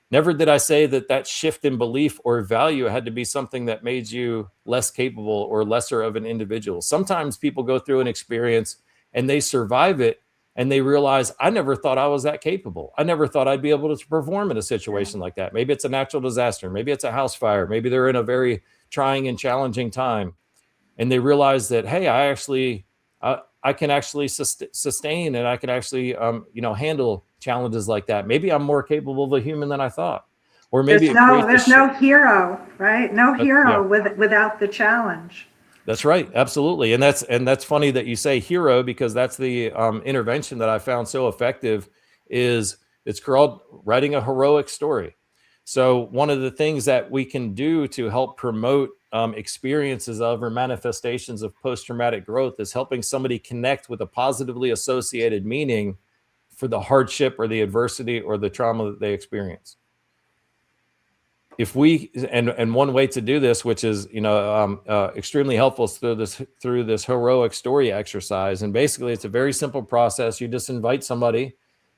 Never did I say that shift in belief or value had to be something that made you less capable or lesser of an individual. Sometimes people go through an experience and they survive it, and they realize, I never thought I was that capable. I never thought I'd be able to perform in a situation like that. Maybe it's a natural disaster. Maybe it's a house fire. Maybe they're in a very trying and challenging time. And they realize that, hey, I can actually sustain, and I can actually, handle challenges like that. Maybe I'm more capable of a human than I thought. Or maybe there's no hero, right? No hero without the challenge. That's right. Absolutely. And that's funny that you say hero, because that's the intervention that I found so effective. It's called writing a heroic story. So one of the things that we can do to help promote experiences of or manifestations of post-traumatic growth is helping somebody connect with a positively associated meaning for the hardship or the adversity or the trauma that they experience. If we, and one way to do this, which is extremely helpful, is through this heroic story exercise. And basically, it's a very simple process. You just invite somebody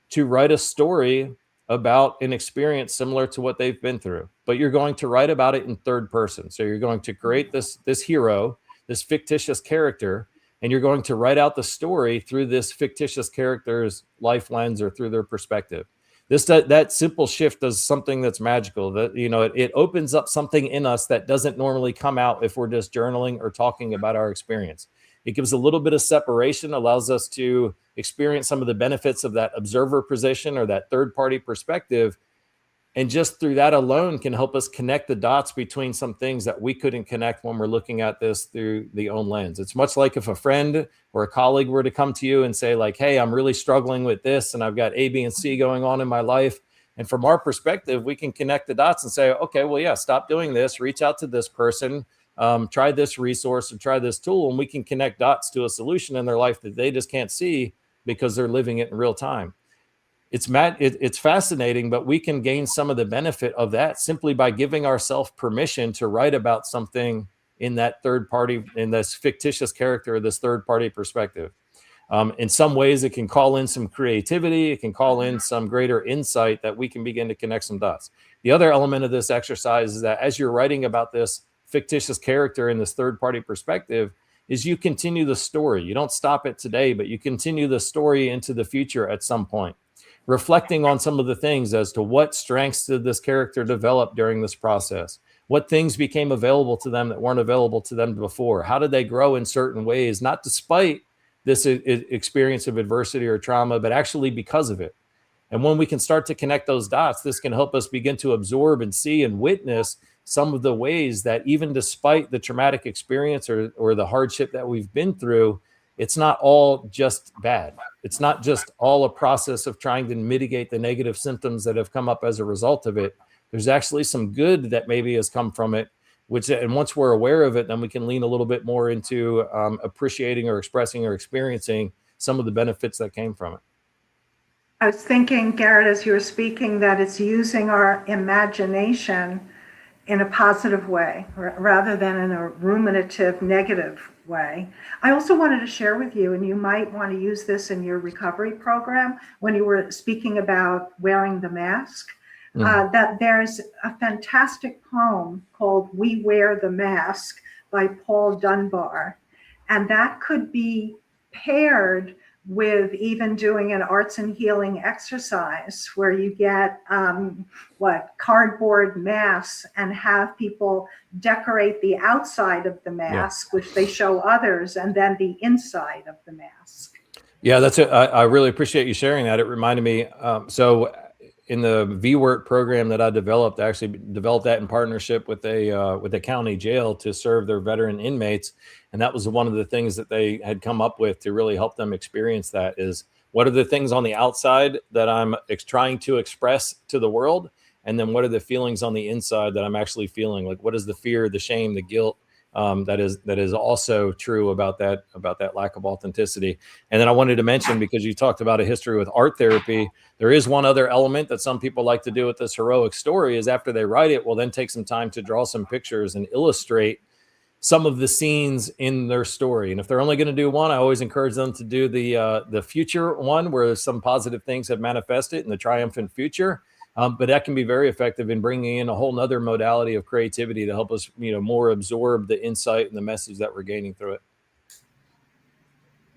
to write a story about an experience similar to what they've been through, but you're going to write about it in third person. So you're going to create this hero, this fictitious character, and you're going to write out the story through this fictitious character's life lens or through their perspective. That simple shift does something that's magical. That it opens up something in us that doesn't normally come out if we're just journaling or talking about our experience. It gives a little bit of separation, allows us to experience some of the benefits of that observer position or that third-party perspective, and just through that alone can help us connect the dots between some things that we couldn't connect when we're looking at this through the own lens. It's much like if a friend or a colleague were to come to you and say like, hey, I'm really struggling with this and I've got A, B, and C going on in my life. And from our perspective, we can connect the dots and say, okay, well, yeah, stop doing this, reach out to this person, try this resource and try this tool. And we can connect dots to a solution in their life that they just can't see because they're living it in real time. It's fascinating, but we can gain some of the benefit of that simply by giving ourselves permission to write about something in that third party, in this fictitious character, this third party perspective. In some ways, it can call in some creativity. It can call in some greater insight that we can begin to connect some dots. The other element of this exercise is that as you're writing about this fictitious character in this third party perspective, is you continue the story. You don't stop it today, but you continue the story into the future at some point, reflecting on some of the things as to what strengths did this character develop during this process? What things became available to them that weren't available to them before? How did they grow in certain ways, not despite this experience of adversity or trauma, but actually because of it? And when we can start to connect those dots, this can help us begin to absorb and see and witness some of the ways that even despite the traumatic experience or the hardship that we've been through, it's not all just bad. It's not just all a process of trying to mitigate the negative symptoms that have come up as a result of it. There's actually some good that maybe has come from it and once we're aware of it, then we can lean a little bit more into appreciating or expressing or experiencing some of the benefits that came from it. I was thinking, Garret, as you were speaking, that it's using our imagination in a positive way rather than in a ruminative, negative way. I also wanted to share with you, and you might want to use this in your recovery program when you were speaking about wearing the mask, that there's a fantastic poem called We Wear the Mask by Paul Dunbar. And that could be paired with even doing an arts and healing exercise where you get cardboard masks and have people decorate the outside of the mask, which they show others, and then the inside of the mask. Yeah, that's it. I really appreciate you sharing that. It reminded me. So in the VWORK program that I developed, I actually developed that in partnership with a county jail to serve their veteran inmates. And that was one of the things that they had come up with to really help them experience that is, what are the things on the outside that I'm trying to express to the world? And then what are the feelings on the inside that I'm actually feeling? Like, what is the fear, the shame, the guilt that is also true about that lack of authenticity? And then I wanted to mention, because you talked about a history with art therapy, there is one other element that some people like to do with this heroic story is after they write it, we'll then take some time to draw some pictures and illustrate some of the scenes in their story. And if they're only going to do one, I always encourage them to do the future one where some positive things have manifested in the triumphant future. But that can be very effective in bringing in a whole nother modality of creativity to help us, more absorb the insight and the message that we're gaining through it.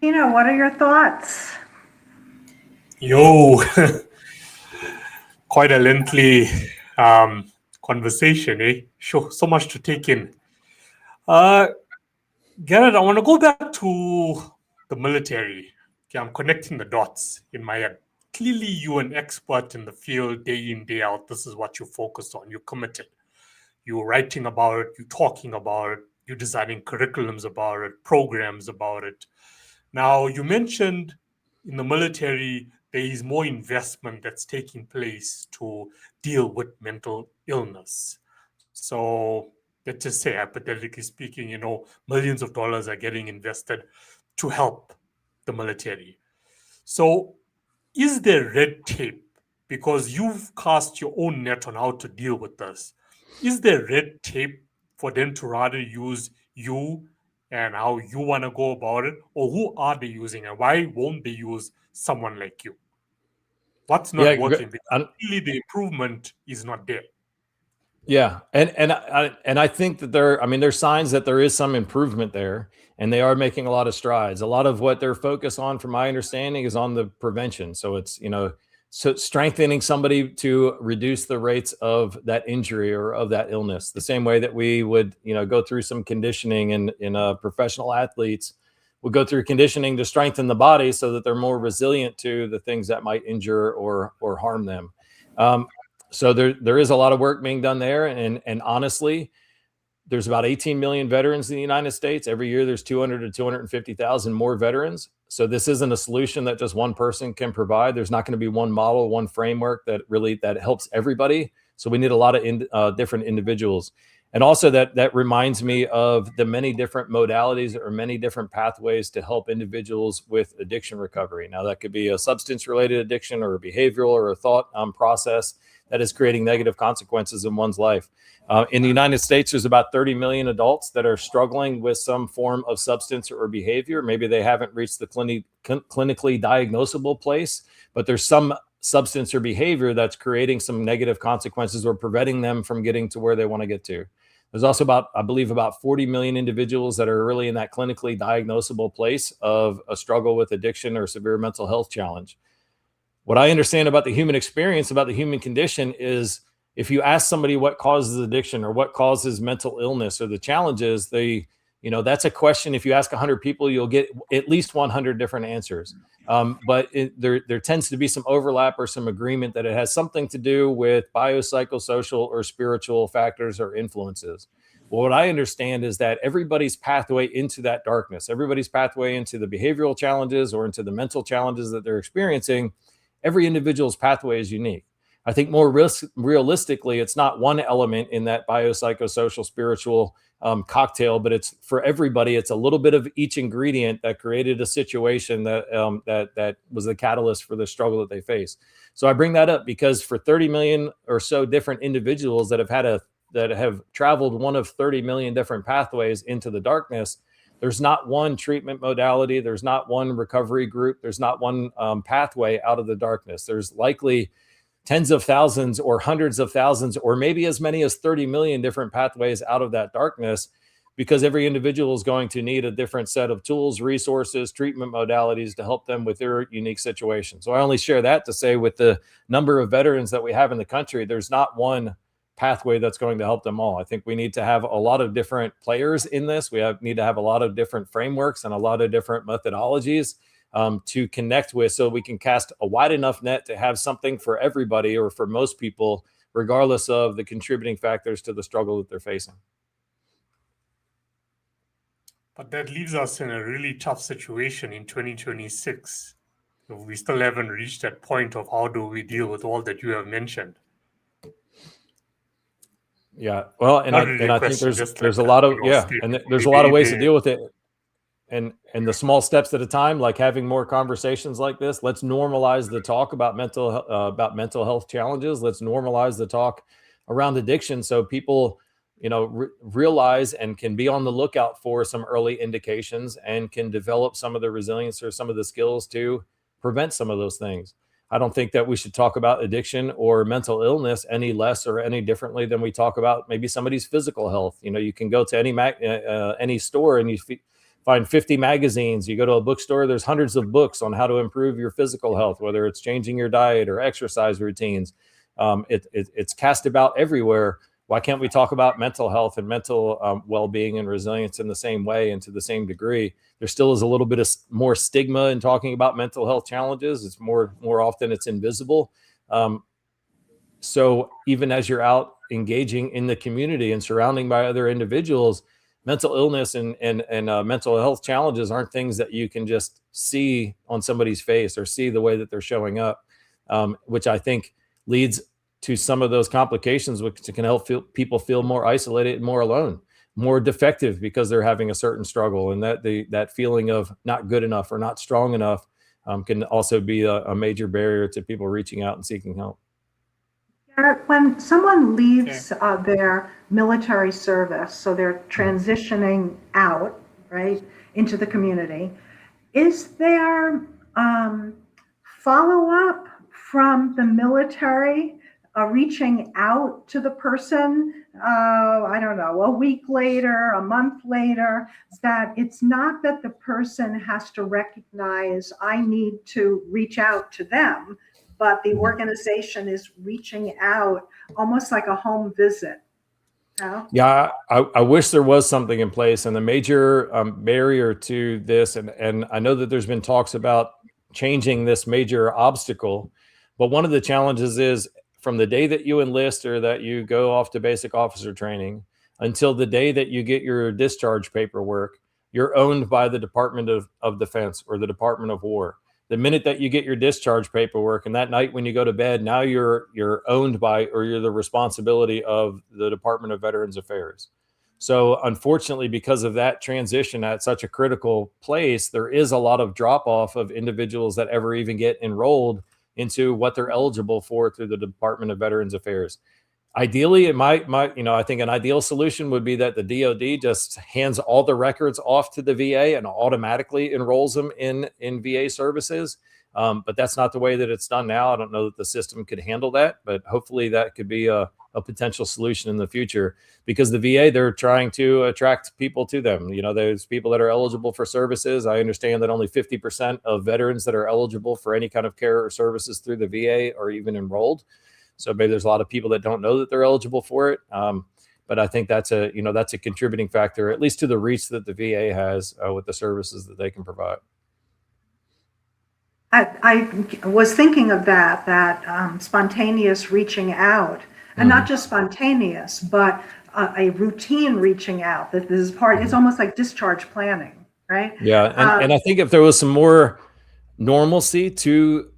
What are your thoughts? Yo, quite a lengthy conversation, eh? Sure, so much to take in. Garret, I want to go back to the military. Okay, I'm connecting the dots in my head. Clearly, you're an expert in the field, day in, day out. This is what you focused on. You're committed. You're writing about it. You're talking about it. You're designing curriculums about it, programs about it. Now, you mentioned in the military, there is more investment that's taking place to deal with mental illness. So let's just say, hypothetically speaking, millions of dollars are getting invested to help the military. So is there red tape? Because you've cast your own net on how to deal with this. Is there red tape for them to rather use you and how you want to go about it? Or who are they using and why won't they use someone like you? What's not working? Because really the improvement is not there. Yeah. And I think that there's signs that there is some improvement there, and they are making a lot of strides. A lot of what they're focused on, from my understanding, is on the prevention. So it's, so strengthening somebody to reduce the rates of that injury or of that illness, the same way that we would, go through some conditioning in professional athletes would go through conditioning to strengthen the body so that they're more resilient to the things that might injure or harm them. So there is a lot of work being done there. And honestly, there's about 18 million veterans in the United States. Every year there's 200 to 250,000 more veterans. So this isn't a solution that just one person can provide. There's not going to be one model, one framework that helps everybody. So we need a lot of different individuals. And also that reminds me of the many different modalities or many different pathways to help individuals with addiction recovery. Now that could be a substance related addiction or a behavioral or a thought process that is creating negative consequences in one's life. In the United States, there's about 30 million adults that are struggling with some form of substance or behavior. Maybe they haven't reached the clinically diagnosable place, but there's some substance or behavior that's creating some negative consequences or preventing them from getting to where they want to get to. There's also I believe about 40 million individuals that are really in that clinically diagnosable place of a struggle with addiction or severe mental health challenge. What I understand about the human experience, about the human condition, is if you ask somebody what causes addiction or what causes mental illness or the challenges, that's a question. If you ask 100 people, you'll get at least 100 different answers. But there tends to be some overlap or some agreement that it has something to do with biopsychosocial or spiritual factors or influences. Well, what I understand is that everybody's pathway into that darkness, everybody's pathway into the behavioral challenges or into the mental challenges that they're experiencing, every individual's pathway is unique. I think more realistically, it's not one element in that biopsychosocial spiritual cocktail, but it's for everybody. It's a little bit of each ingredient that created a situation that that was the catalyst for the struggle that they face. So I bring that up because for 30 million or so different individuals that have traveled one of 30 million different pathways into the darkness, there's not one treatment modality. There's not one recovery group. There's not one pathway out of the darkness. There's likely tens of thousands or hundreds of thousands, or maybe as many as 30 million different pathways out of that darkness, because every individual is going to need a different set of tools, resources, treatment modalities to help them with their unique situation. So I only share that to say, with the number of veterans that we have in the country, there's not one pathway that's going to help them all. I think we need to have a lot of different players in this. Need to have a lot of different frameworks and a lot of different methodologies to connect with, so we can cast a wide enough net to have something for everybody, or for most people, regardless of the contributing factors to the struggle that they're facing. But that leaves us in a really tough situation in 2026. We still haven't reached that point of how do we deal with all that you have mentioned. Yeah, well, and I think there's a lot of there's a lot of ways to deal with it, and the small steps at a time, like having more conversations like this. Let's normalize the talk about mental health challenges. Let's normalize the talk around addiction, so people, realize and can be on the lookout for some early indications and can develop some of the resilience or some of the skills to prevent some of those things. I don't think that we should talk about addiction or mental illness any less or any differently than we talk about maybe somebody's physical health. You can go to any store and you find 50 magazines. You go to a bookstore, there's hundreds of books on how to improve your physical health, whether it's changing your diet or exercise routines. It's cast about everywhere. Why can't we talk about mental health and mental well-being and resilience in the same way and to the same degree? There still is a little bit of more stigma in talking about mental health challenges. It's more often it's invisible. So even as you're out engaging in the community and surrounding by other individuals, mental illness and mental health challenges aren't things that you can just see on somebody's face or see the way that they're showing up, which I think leads to some of those complications, which can help people feel more isolated and more alone, more defective because they're having a certain struggle, and that feeling of not good enough or not strong enough can also be a major barrier to people reaching out and seeking help. Garret, when someone leaves their military service, so they're transitioning out, right, into the community, is there follow-up from the military reaching out to the person, I don't know, a week later, a month later, that it's not that the person has to recognize I need to reach out to them, but the organization is reaching out almost like a home visit? Yeah, I wish there was something in place. And the major barrier to this, and I know that there's been talks about changing this major obstacle, but one of the challenges is, from the day that you enlist or that you go off to basic officer training until the day that you get your discharge paperwork, you're owned by the Department of Defense or the Department of War. The minute that you get your discharge paperwork and that night when you go to bed, now you're owned by, or you're the responsibility of, the Department of Veterans Affairs. So unfortunately, because of that transition at such a critical place, there is a lot of drop off of individuals that ever even get enrolled into what they're eligible for through the Department of Veterans Affairs. Ideally, it might, I think an ideal solution would be that the DoD just hands all the records off to the VA and automatically enrolls them in VA services. But that's not the way that it's done now. I don't know that the system could handle that, but hopefully that could be a potential solution in the future, because the VA, they're trying to attract people to them. There's people that are eligible for services. I understand that only 50% of veterans that are eligible for any kind of care or services through the VA are even enrolled. So maybe there's a lot of people that don't know that they're eligible for it. But I think that's a contributing factor, at least to the reach that the VA has with the services that they can provide. I was thinking of that spontaneous reaching out, and not just spontaneous, but a routine reaching out. That this is part. It's almost like discharge planning, right? Yeah, and I think if there was some more normalcy to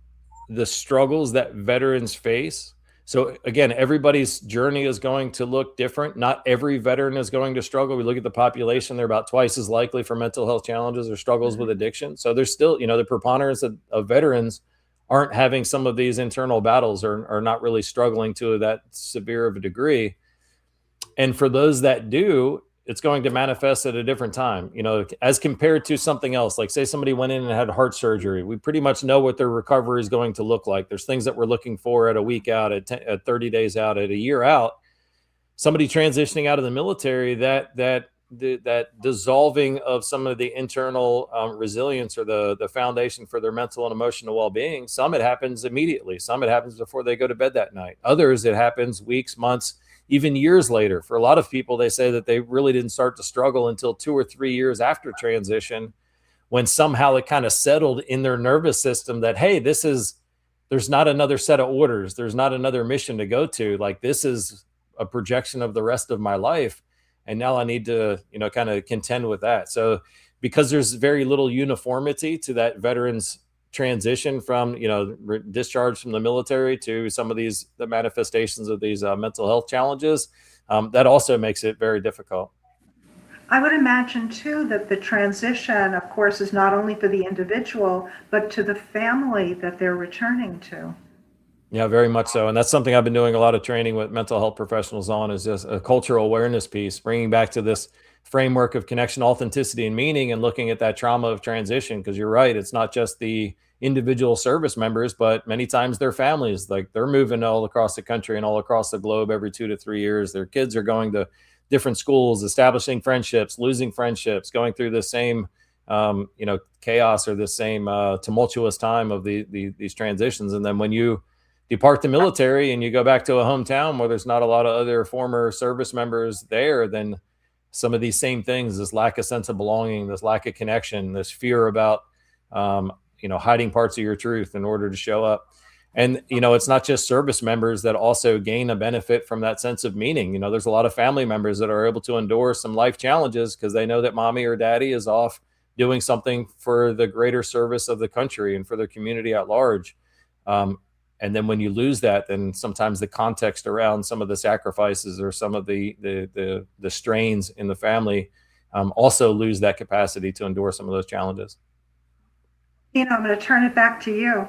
the struggles that veterans face, So again, everybody's journey is going to look different. Not every veteran is going to struggle. We look at the population, they're about twice as likely for mental health challenges or struggles with addiction. So there's still, the preponderance of veterans aren't having some of these internal battles or are not really struggling to that severe of a degree. And for those that do, it's going to manifest at a different time, as compared to something else. Like say somebody went in and had heart surgery. We pretty much know what their recovery is going to look like. There's things that we're looking for at a week out, at 30 days out, at a year out. Somebody transitioning out of the military, that dissolving of some of the internal resilience or the foundation for their mental and emotional well-being, some it happens immediately. Some it happens before they go to bed that night. Others it happens weeks, months, even years later. For a lot of people, they say that they really didn't start to struggle until 2 or 3 years after transition, when somehow it kind of settled in their nervous system that, hey, there's not another set of orders. There's not another mission to go to. Like, this is a projection of the rest of my life. And now I need to, kind of contend with that. So because there's very little uniformity to that veteran's transition from, discharge from the military to some of the manifestations of these mental health challenges, that also makes it very difficult. I would imagine too that the transition, of course, is not only for the individual, but to the family that they're returning to. Yeah, very much so. And that's something I've been doing a lot of training with mental health professionals on, is just a cultural awareness piece, bringing back to this framework of connection, authenticity, and meaning, and looking at that trauma of transition. Because you're right, it's not just the individual service members, but many times their families. Like, they're moving all across the country and all across the globe every 2 to 3 years. Their kids are going to different schools, establishing friendships, losing friendships, going through the same chaos or the same tumultuous time of these transitions. And then when you depart the military and you go back to a hometown where there's not a lot of other former service members there, then some of these same things, this lack of sense of belonging, this lack of connection, this fear about, hiding parts of your truth in order to show up. And, it's not just service members that also gain a benefit from that sense of meaning. There's a lot of family members that are able to endure some life challenges because they know that mommy or daddy is off doing something for the greater service of the country and for their community at large. And then when you lose that, then sometimes the context around some of the sacrifices or some of the strains in the family also lose that capacity to endure some of those challenges. I'm going to turn it back to you.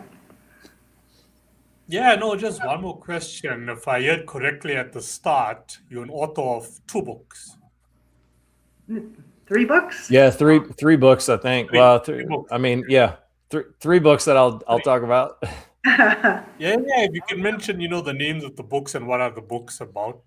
Yeah, no, just one more question. If I heard correctly at the start, you're an author of 2 books. 3 books? Yeah, three books, I think. Three books. I mean, yeah, three books that I'll talk about. Yeah, if you can mention, the names of the books and what are the books about,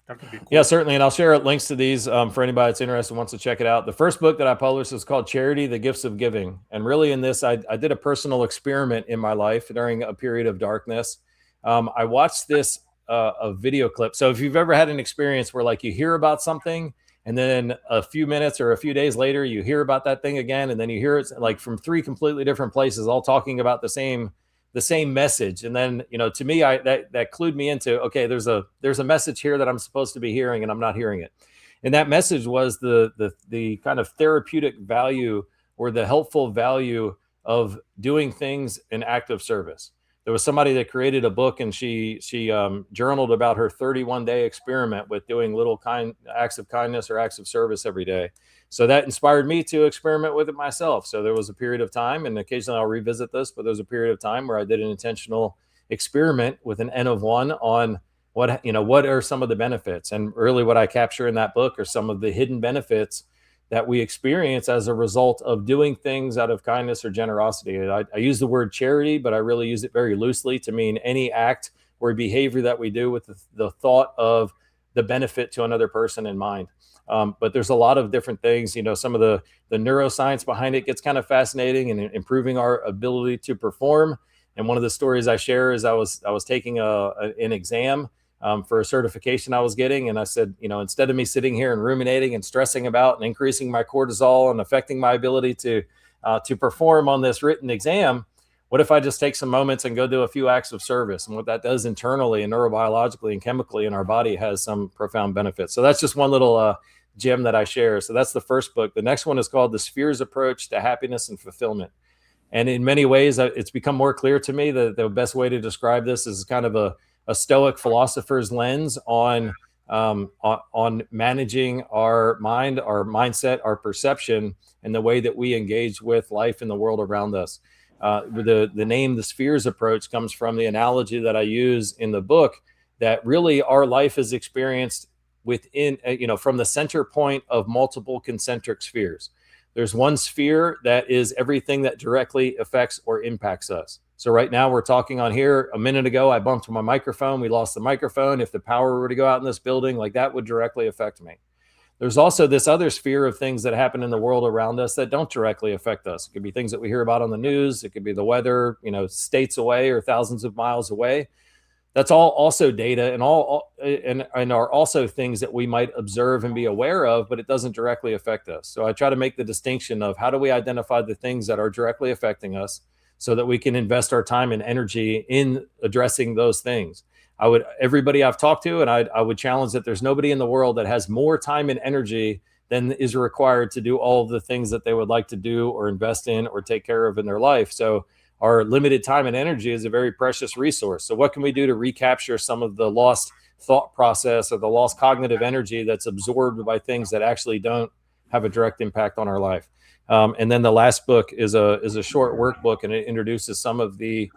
that would be cool. Yeah, certainly. And I'll share links to these for anybody that's interested and wants to check it out. The first book that I published is called Charity, The Gifts of Giving. And really in this, I did a personal experiment in my life during a period of darkness. I watched this a video clip. So if you've ever had an experience where, like, you hear about something and then a few minutes or a few days later, you hear about that thing again, and then you hear it like from 3 completely different places, all talking about the same message. And then, to me, that clued me into, okay, there's a message here that I'm supposed to be hearing and I'm not hearing it. And that message was the kind of therapeutic value or the helpful value of doing things in active service. There was somebody that created a book, and she journaled about her 31-day experiment with doing little acts of kindness or acts of service every day. So that inspired me to experiment with it myself. So there was a period of time, and occasionally I'll revisit this, but there was a period of time where I did an intentional experiment with an N of 1 on what are some of the benefits. And really what I capture in that book are some of the hidden benefits that we experience as a result of doing things out of kindness or generosity. I use the word charity, but I really use it very loosely to mean any act or behavior that we do with the thought of the benefit to another person in mind. But there's a lot of different things. Some of the neuroscience behind it gets kind of fascinating and improving our ability to perform. And one of the stories I share is I was taking an exam for a certification I was getting. And I said, instead of me sitting here and ruminating and stressing about and increasing my cortisol and affecting my ability to perform on this written exam, what if I just take some moments and go do a few acts of service? And what that does internally and neurobiologically and chemically in our body has some profound benefits. So that's just one little gem that I share. So that's the first book. The next one is called The Spheres Approach to Happiness and Fulfillment. And in many ways, it's become more clear to me that the best way to describe this is kind of a Stoic philosopher's lens on managing our mind, our mindset, our perception, and the way that we engage with life and the world around us. The name, the spheres approach, comes from the analogy that I use in the book, that really our life is experienced within, from the center point of multiple concentric spheres. There's one sphere that is everything that directly affects or impacts us. So right now we're talking on here. A minute ago, I bumped my microphone. We lost the microphone. If the power were to go out in this building, like that would directly affect me. There's also this other sphere of things that happen in the world around us that don't directly affect us. It could be things that we hear about on the news. It could be the weather, states away or thousands of miles away. That's all also data and are also things that we might observe and be aware of, but it doesn't directly affect us. So I try to make the distinction of how do we identify the things that are directly affecting us so that we can invest our time and energy in addressing those things. Everybody I've talked to, and I would challenge that there's nobody in the world that has more time and energy than is required to do all of the things that they would like to do or invest in or take care of in their life. So our limited time and energy is a very precious resource. So what can we do to recapture some of the lost thought process or the lost cognitive energy that's absorbed by things that actually don't have a direct impact on our life? And then the last book is a short workbook, and it introduces some of the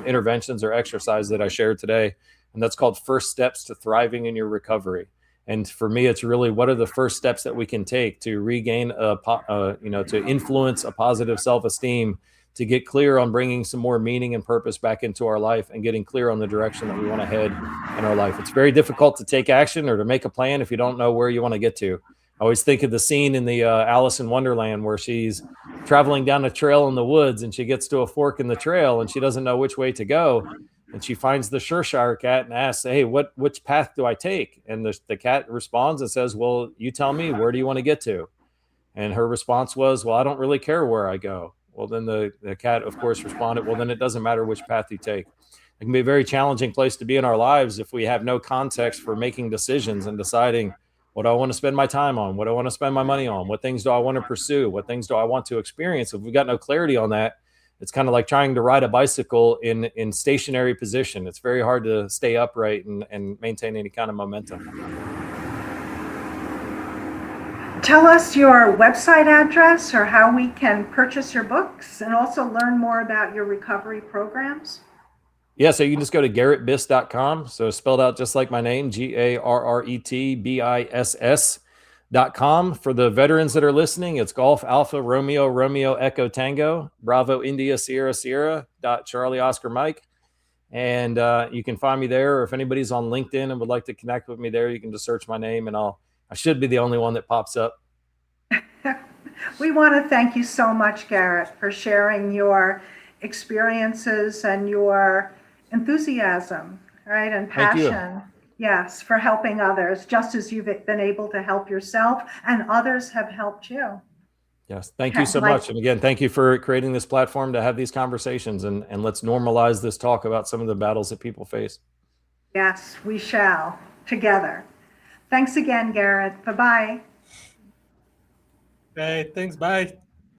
interventions or exercise that I shared today. And that's called First Steps to Thriving in Your Recovery. And for me, it's really, what are the first steps that we can take to regain, to influence a positive self-esteem, to get clear on bringing some more meaning and purpose back into our life and getting clear on the direction that we want to head in our life. It's very difficult to take action or to make a plan if you don't know where you want to get to. I always think of the scene in the Alice in Wonderland where she's traveling down a trail in the woods and she gets to a fork in the trail and she doesn't know which way to go. And she finds the Cheshire cat and asks, hey, which path do I take? And the cat responds and says, well, you tell me, where do you want to get to? And her response was, well, I don't really care where I go. Well, then the cat, of course, responded, well, then it doesn't matter which path you take. It can be a very challenging place to be in our lives if we have no context for making decisions and deciding, what do I want to spend my time on? What do I want to spend my money on? What things do I want to pursue? What things do I want to experience? If we've got no clarity on that, it's kind of like trying to ride a bicycle in stationary position. It's very hard to stay upright and maintain any kind of momentum. Tell us your website address or how we can purchase your books and also learn more about your recovery programs. Yeah, so you can just go to garretbiss.com. So spelled out just like my name, GarretBiss.com. For the veterans that are listening, it's Golf Alpha Romeo Romeo Echo Tango, Bravo India Sierra Sierra, Charlie Oscar Mike. And you can find me there. Or if anybody's on LinkedIn and would like to connect with me there, you can just search my name and I should be the only one that pops up. We want to thank you so much, Garret, for sharing your experiences and your enthusiasm, right, and passion. Yes, for helping others, just as you've been able to help yourself and others have helped you. Yes, thank you so much. And again, thank you for creating this platform to have these conversations, and let's normalize this talk about some of the battles that people face. Yes, we shall, together. Thanks again, Garret. Bye-bye. Hey, thanks. Bye.